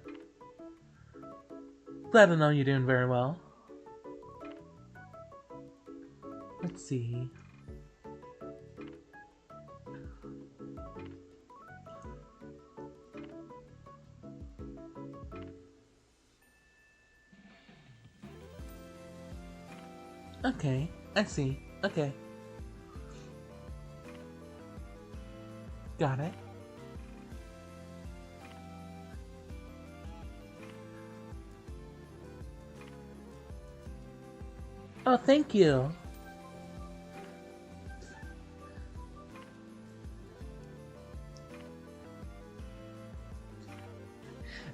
Glad to know you're doing very well. Let's see. Okay, I see. Okay. Got it. Oh, thank you.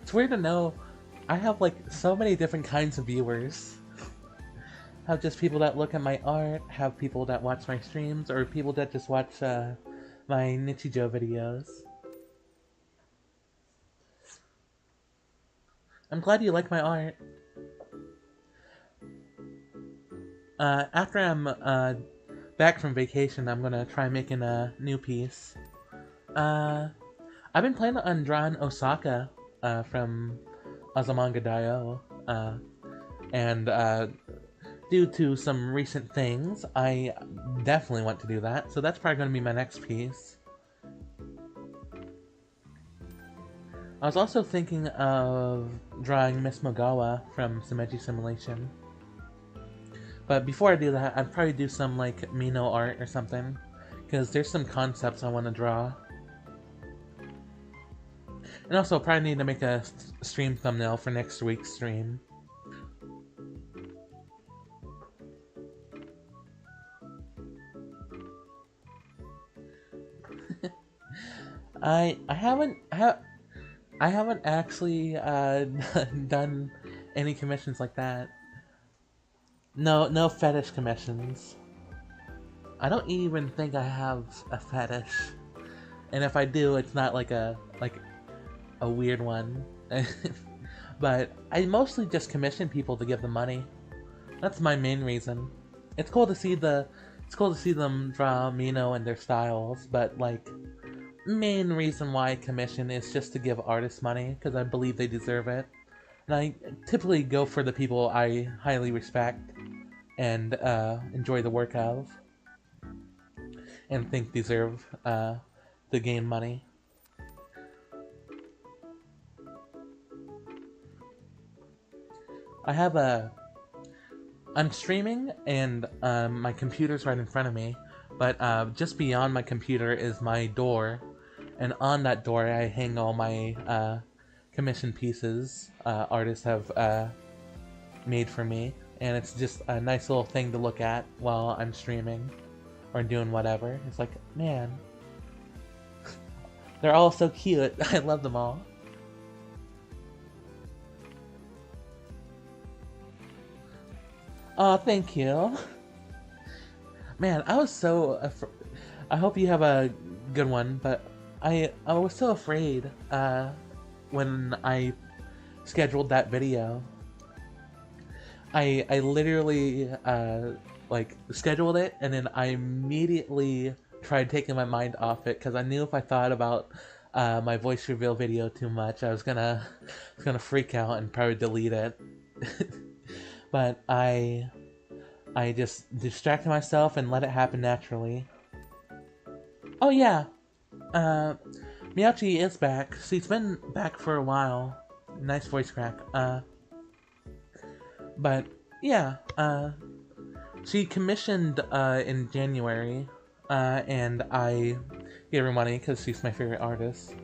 It's weird to know I have like so many different kinds of viewers. Have just people that look at my art, have people that watch my streams, or people that just watch my Nichijou videos. I'm glad you like my art. After I'm back from vacation, I'm gonna try making a new piece. I've been planning on drawing Osaka from Azumanga Daioh, and due to some recent things, I definitely want to do that, so that's probably going to be my next piece. I was also thinking of drawing Miss Mogawa from Sumeji Simulation. But before I do that, I'd probably do some like Mino art or something, because there's some concepts I want to draw. And also, probably need to make a stream thumbnail for next week's stream. I haven't actually done any commissions like that. No fetish commissions. I don't even think I have a fetish, and if I do, it's not like a weird one. But I mostly just commission people to give them money. That's my main reason. It's cool to see them draw Mino and their styles, but like main reason why I commission is just to give artists money because I believe they deserve it. And I typically go for the people I highly respect and enjoy the work of and think deserve to gain money. I'm streaming and my computer's right in front of me, but just beyond my computer is my door, and on that door I hang all my commission pieces artists have made for me, and it's just a nice little thing to look at while I'm streaming or doing whatever. It's like, man, they're all so cute. I love them all. Aw, thank you. Man, I was so I hope you have a good one, but I was so afraid when I scheduled that video. I literally like scheduled it, and then I immediately tried taking my mind off it because I knew if I thought about my voice reveal video too much, I was gonna freak out and probably delete it. But I just distracted myself and let it happen naturally. Oh yeah, Miyachi is back. She's been back for a while. Nice voice crack. But yeah, she commissioned in January, and I gave her money because she's my favorite artist.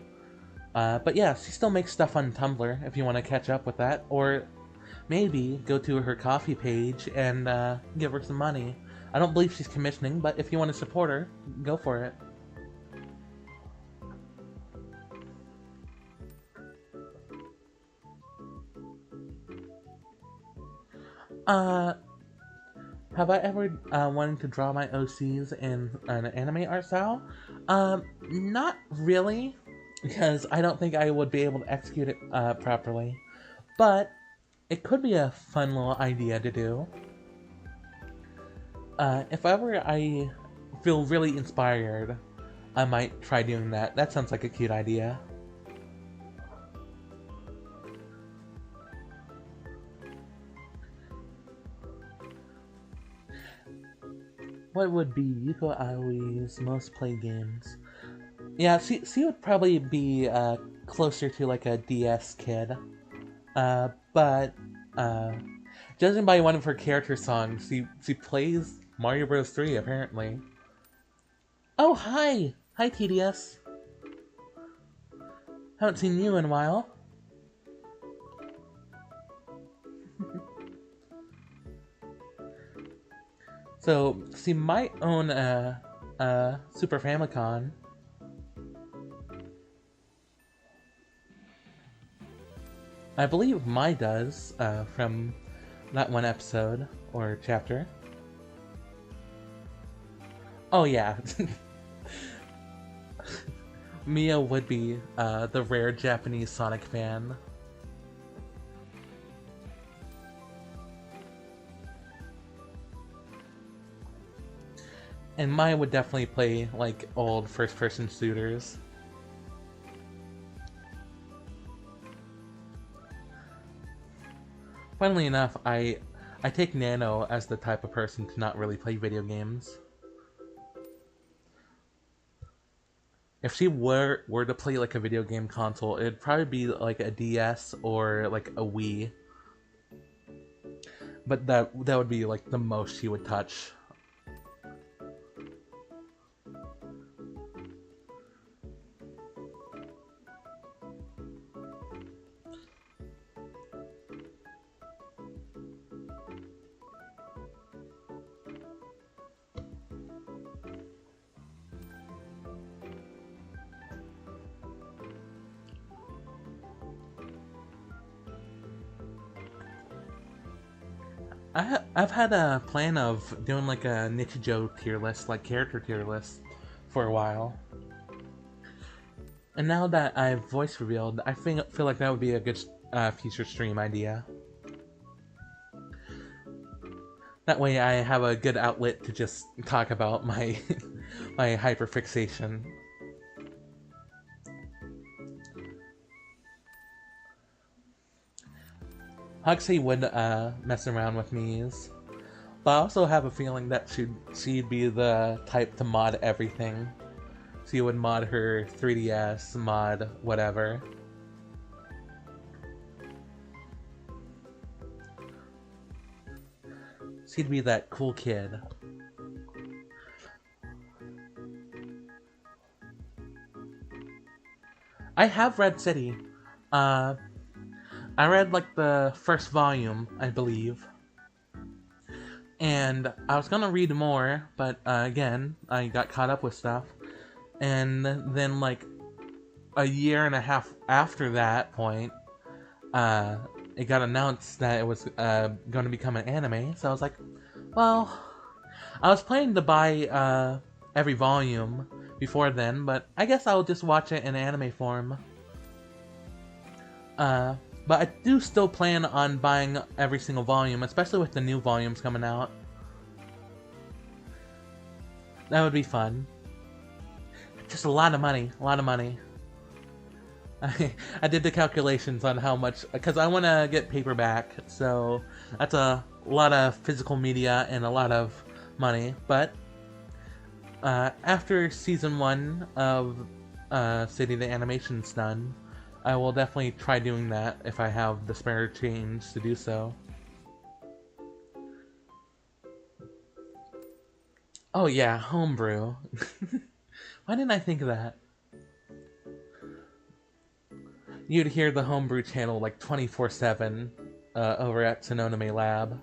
But yeah, she still makes stuff on Tumblr if you want to catch up with that, or maybe go to her Ko-fi page and give her some money. I don't believe she's commissioning, but if you want to support her, go for it. Have I ever wanted to draw my OCs in an anime art style? Not really, because I don't think I would be able to execute it properly. But it could be a fun little idea to do. If ever I feel really inspired, I might try doing that. That sounds like a cute idea. What would be Yuko Aoi's most played games? Yeah, she would probably be closer to like a DS kid. But judging by one of her character songs, she plays Mario Bros. 3 apparently. Oh, hi! Hi, TDS. Haven't seen you in a while. So, she might own a Super Famicom. I believe Mai does, from that one episode or chapter. Oh yeah. Mia would be the rare Japanese Sonic fan. And Maya would definitely play like old first-person shooters. Funnily enough, I take Nano as the type of person to not really play video games. If she were to play like a video game console, it'd probably be like a DS or like a Wii. But that would be like the most she would touch. I've had a plan of doing like a Nichijou tier list, like character tier list, for a while. And now that I've voice revealed, I feel like that would be a good future stream idea. That way I have a good outlet to just talk about my my hyperfixation. Huxley would mess around with Mies, but I also have a feeling that she'd be the type to mod everything. She would mod her 3DS, mod whatever. She'd be that cool kid. I have read City. I read like the first volume, I believe. And I was gonna read more, but again, I got caught up with stuff. And then like a year and a half after that point, it got announced that it was going to become an anime. So I was like, well, I was planning to buy every volume before then, but I guess I'll just watch it in anime form. But I do still plan on buying every single volume, especially with the new volumes coming out. That would be fun. Just a lot of money, a lot of money. I did the calculations on how much, because I want to get paperback, so that's a lot of physical media and a lot of money. But after season 1 of City the Animation's done, I will definitely try doing that if I have the spare change to do so. Oh yeah, homebrew. Why didn't I think of that? You'd hear the homebrew channel like 24/7 over at Sononome Lab.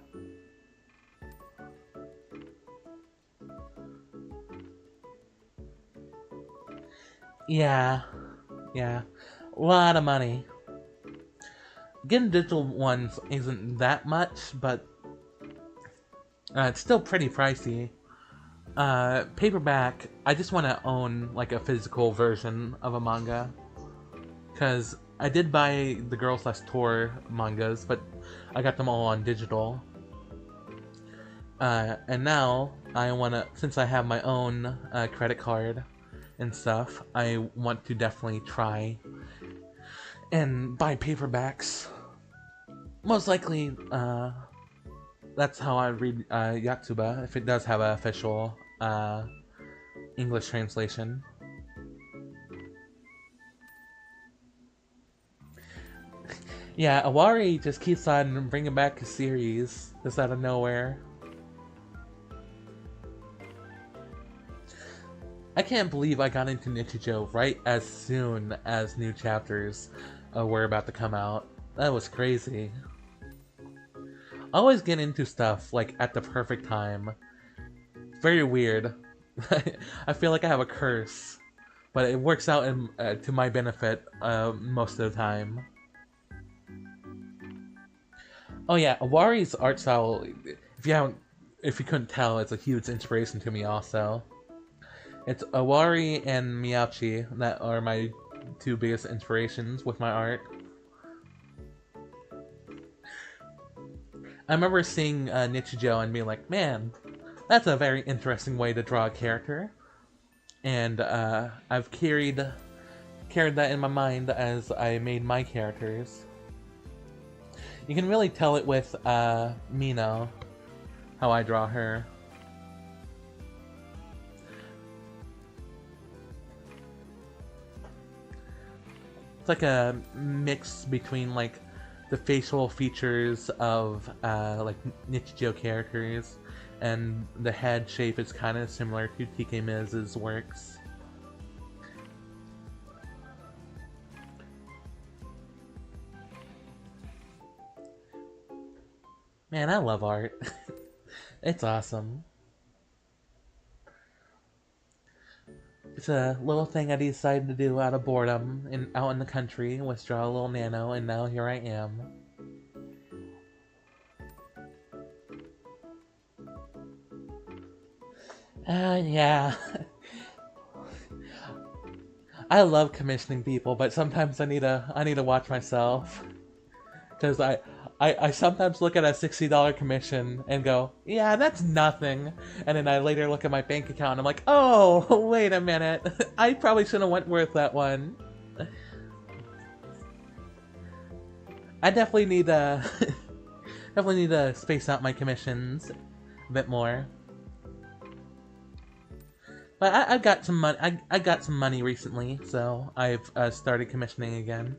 Yeah, a lot of money. Getting digital ones isn't that much, but it's still pretty pricey. Paperback, I just want to own like a physical version of a manga, because I did buy the Girls Last Tour mangas, but I got them all on digital. And now I want to, since I have my own credit card and stuff, I want to definitely try and buy paperbacks. Most likely, that's how I read Yotsuba, if it does have an official English translation. Yeah, Awari just keeps on bringing back a series just out of nowhere. I can't believe I got into Nichijou right as soon as new chapters were about to come out. That was crazy. I always get into stuff like at the perfect time. Very weird. I feel like I have a curse, but it works out to my benefit most of the time. Oh yeah, Awari's art style, if you haven't, if you couldn't tell, it's a huge inspiration to me also. It's Awari and Miyachi that are my two biggest inspirations with my art. I remember seeing Nichijou and being like, man, that's a very interesting way to draw a character. And I've carried that in my mind as I made my characters. You can really tell it with Mino, how I draw her. It's like a mix between like the facial features of like Nichijou characters, and the head shape is kind of similar to TK Miz's works. Man, I love art. It's awesome. It's a little thing I decided to do out of boredom out in the country, was draw a little nano, and now here I am. Yeah. I love commissioning people, but sometimes I need to watch myself. Because I sometimes look at a $60 commission and go, yeah, that's nothing. And then I later look at my bank account and I'm like, oh, wait a minute. I probably shouldn't have went with that one. I definitely need to definitely need to space out my commissions a bit more. But I got some money. I got some money recently, so I've started commissioning again.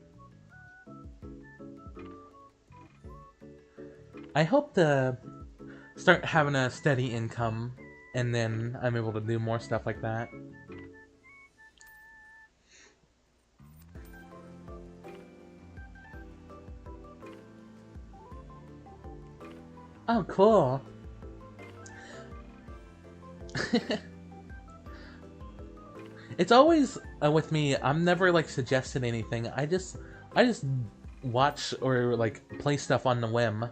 I hope to start having a steady income, and then I'm able to do more stuff like that. Oh, cool. It's always with me. I'm never like suggested anything. I just watch or like play stuff on the whim,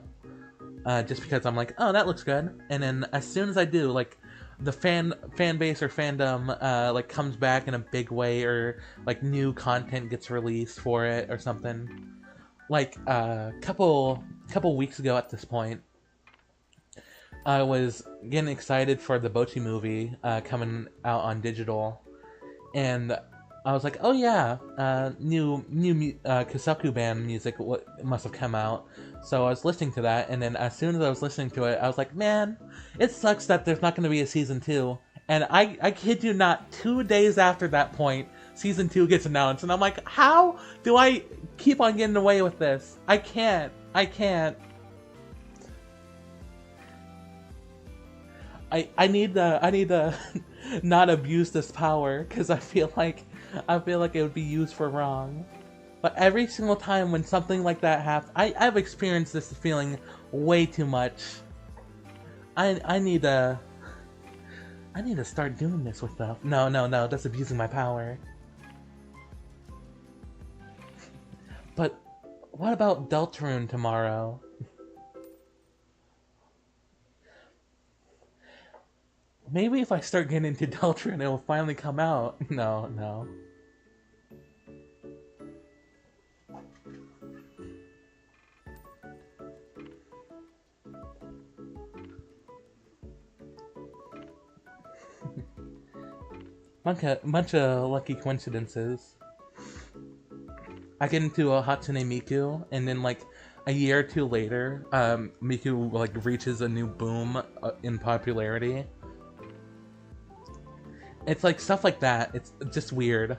just because I'm like, oh, that looks good. And then as soon as I do, like the fan base or fandom like comes back in a big way, or like new content gets released for it or something. Like a couple weeks ago at this point, I was getting excited for the Bochi movie coming out on digital, and I was like, "Oh yeah, new Kasaku band music must have come out." So I was listening to that, and then as soon as I was listening to it, I was like, "Man, it sucks that there's not going to be a season 2." And I kid you not, 2 days after that point, season 2 gets announced, and I'm like, "How do I keep on getting away with this? I can't. I can't." I need to not abuse this power, because I feel like it would be used for wrong. But every single time when something like that happens, I've experienced this feeling way too much. I need to start doing this with stuff. No, that's abusing my power. But what about Deltarune tomorrow? Maybe if I start getting into Deltarune, it will finally come out. No. Bunch of lucky coincidences. I get into a Hatsune Miku, and then like a year or two later, Miku like reaches a new boom in popularity. It's like stuff like that. It's just weird.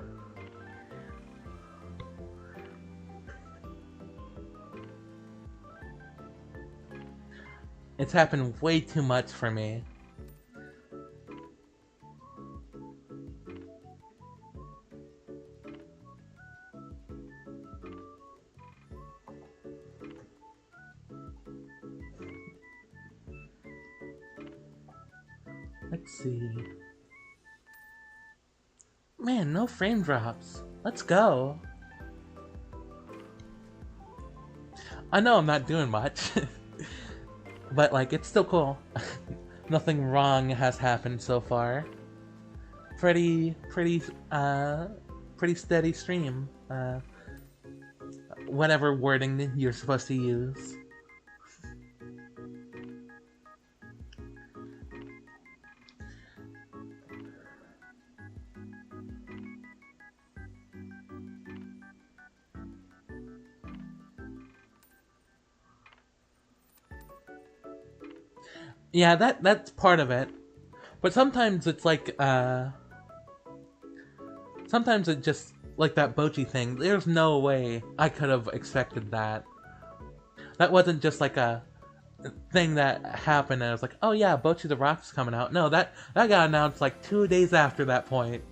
It's happened way too much for me. Let's see. Man, no frame drops. Let's go. I know I'm not doing much. But, like, it's still cool. Nothing wrong has happened so far. Pretty steady stream. Whatever wording you're supposed to use. Yeah, that's part of it. But sometimes it's like, sometimes it just, like that Bochi thing, there's no way I could have expected that. That wasn't just like a thing that happened and I was like, oh yeah, Bochi the Rock's coming out. No, that got announced like 2 days after that point.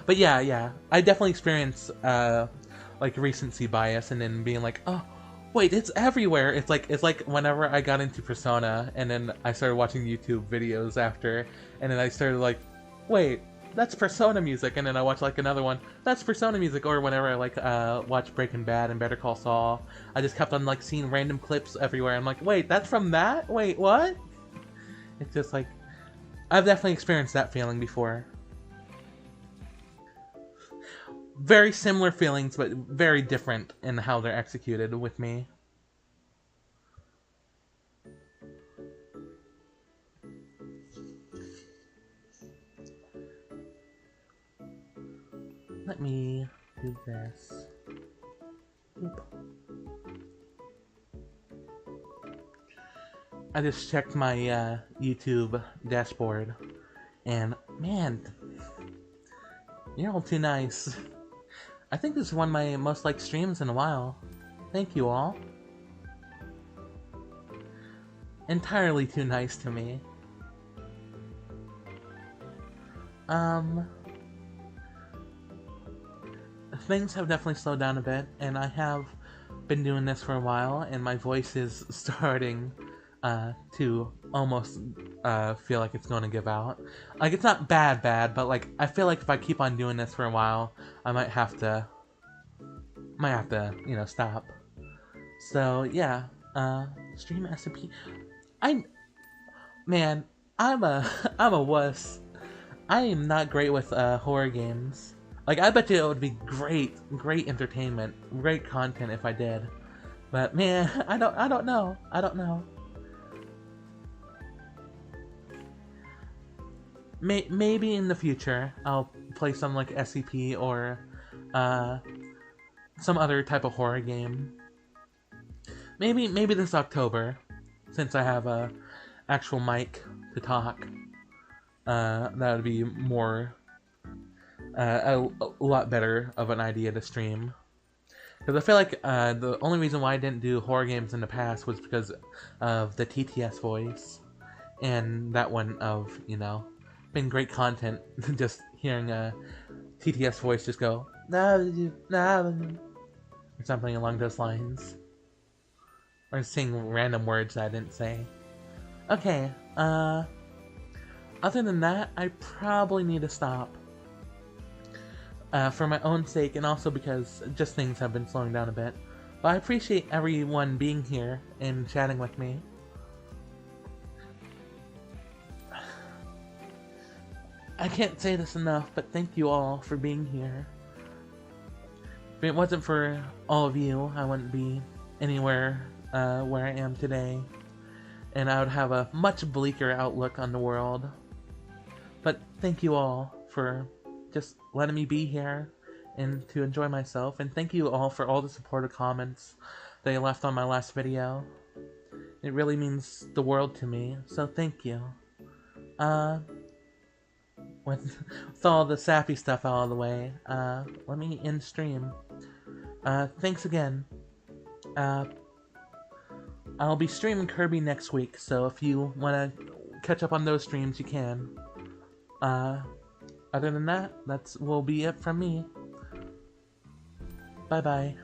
But yeah, I definitely experienced, like recency bias and then being like, oh, wait, it's everywhere. It's like whenever I got into Persona and then I started watching YouTube videos after, and then I started like, wait, that's Persona music, and then I watch like another one, that's Persona music, or whenever I like watch Breaking Bad and Better Call Saul, I just kept on like seeing random clips everywhere. I'm like, wait, that's from that? Wait, what? It's just like, I've definitely experienced that feeling before. Very similar feelings, but very different in how they're executed with me. Let me do this. Oop. I just checked my YouTube dashboard, and man, you're all too nice. I think this is one of my most liked streams in a while. Thank you all. Entirely too nice to me. Things have definitely slowed down a bit, and I have been doing this for a while, and my voice is starting to almost feel like it's going to give out. Like, it's not bad, but like, I feel like if I keep on doing this for a while, I might have to, you know, stop. So, yeah, stream SCP. Man, I'm a wuss. I am not great with horror games. Like, I bet you it would be great entertainment, great content if I did. But man, I don't know. Maybe in the future I'll play some like SCP or some other type of horror game. Maybe this October, since I have a actual mic to talk. That would be more a lot better of an idea to stream. Because I feel like the only reason why I didn't do horror games in the past was because of the TTS voice. And that one of, you know, been great content, just hearing a TTS voice just go, or something along those lines. Or saying random words that I didn't say. Okay, other than that, I probably need to stop. For my own sake, and also because just things have been slowing down a bit. But I appreciate everyone being here and chatting with me. I can't say this enough, but thank you all for being here. If it wasn't for all of you, I wouldn't be anywhere where I am today. And I would have a much bleaker outlook on the world. But thank you all for just letting me be here and to enjoy myself. And thank you all for all the supportive comments that you left on my last video. It really means the world to me, so thank you. With all the sappy stuff out of the way, let me end stream. Thanks again. I'll be streaming Kirby next week, so if you want to catch up on those streams, you can. Other than that, will be it from me. Bye-bye.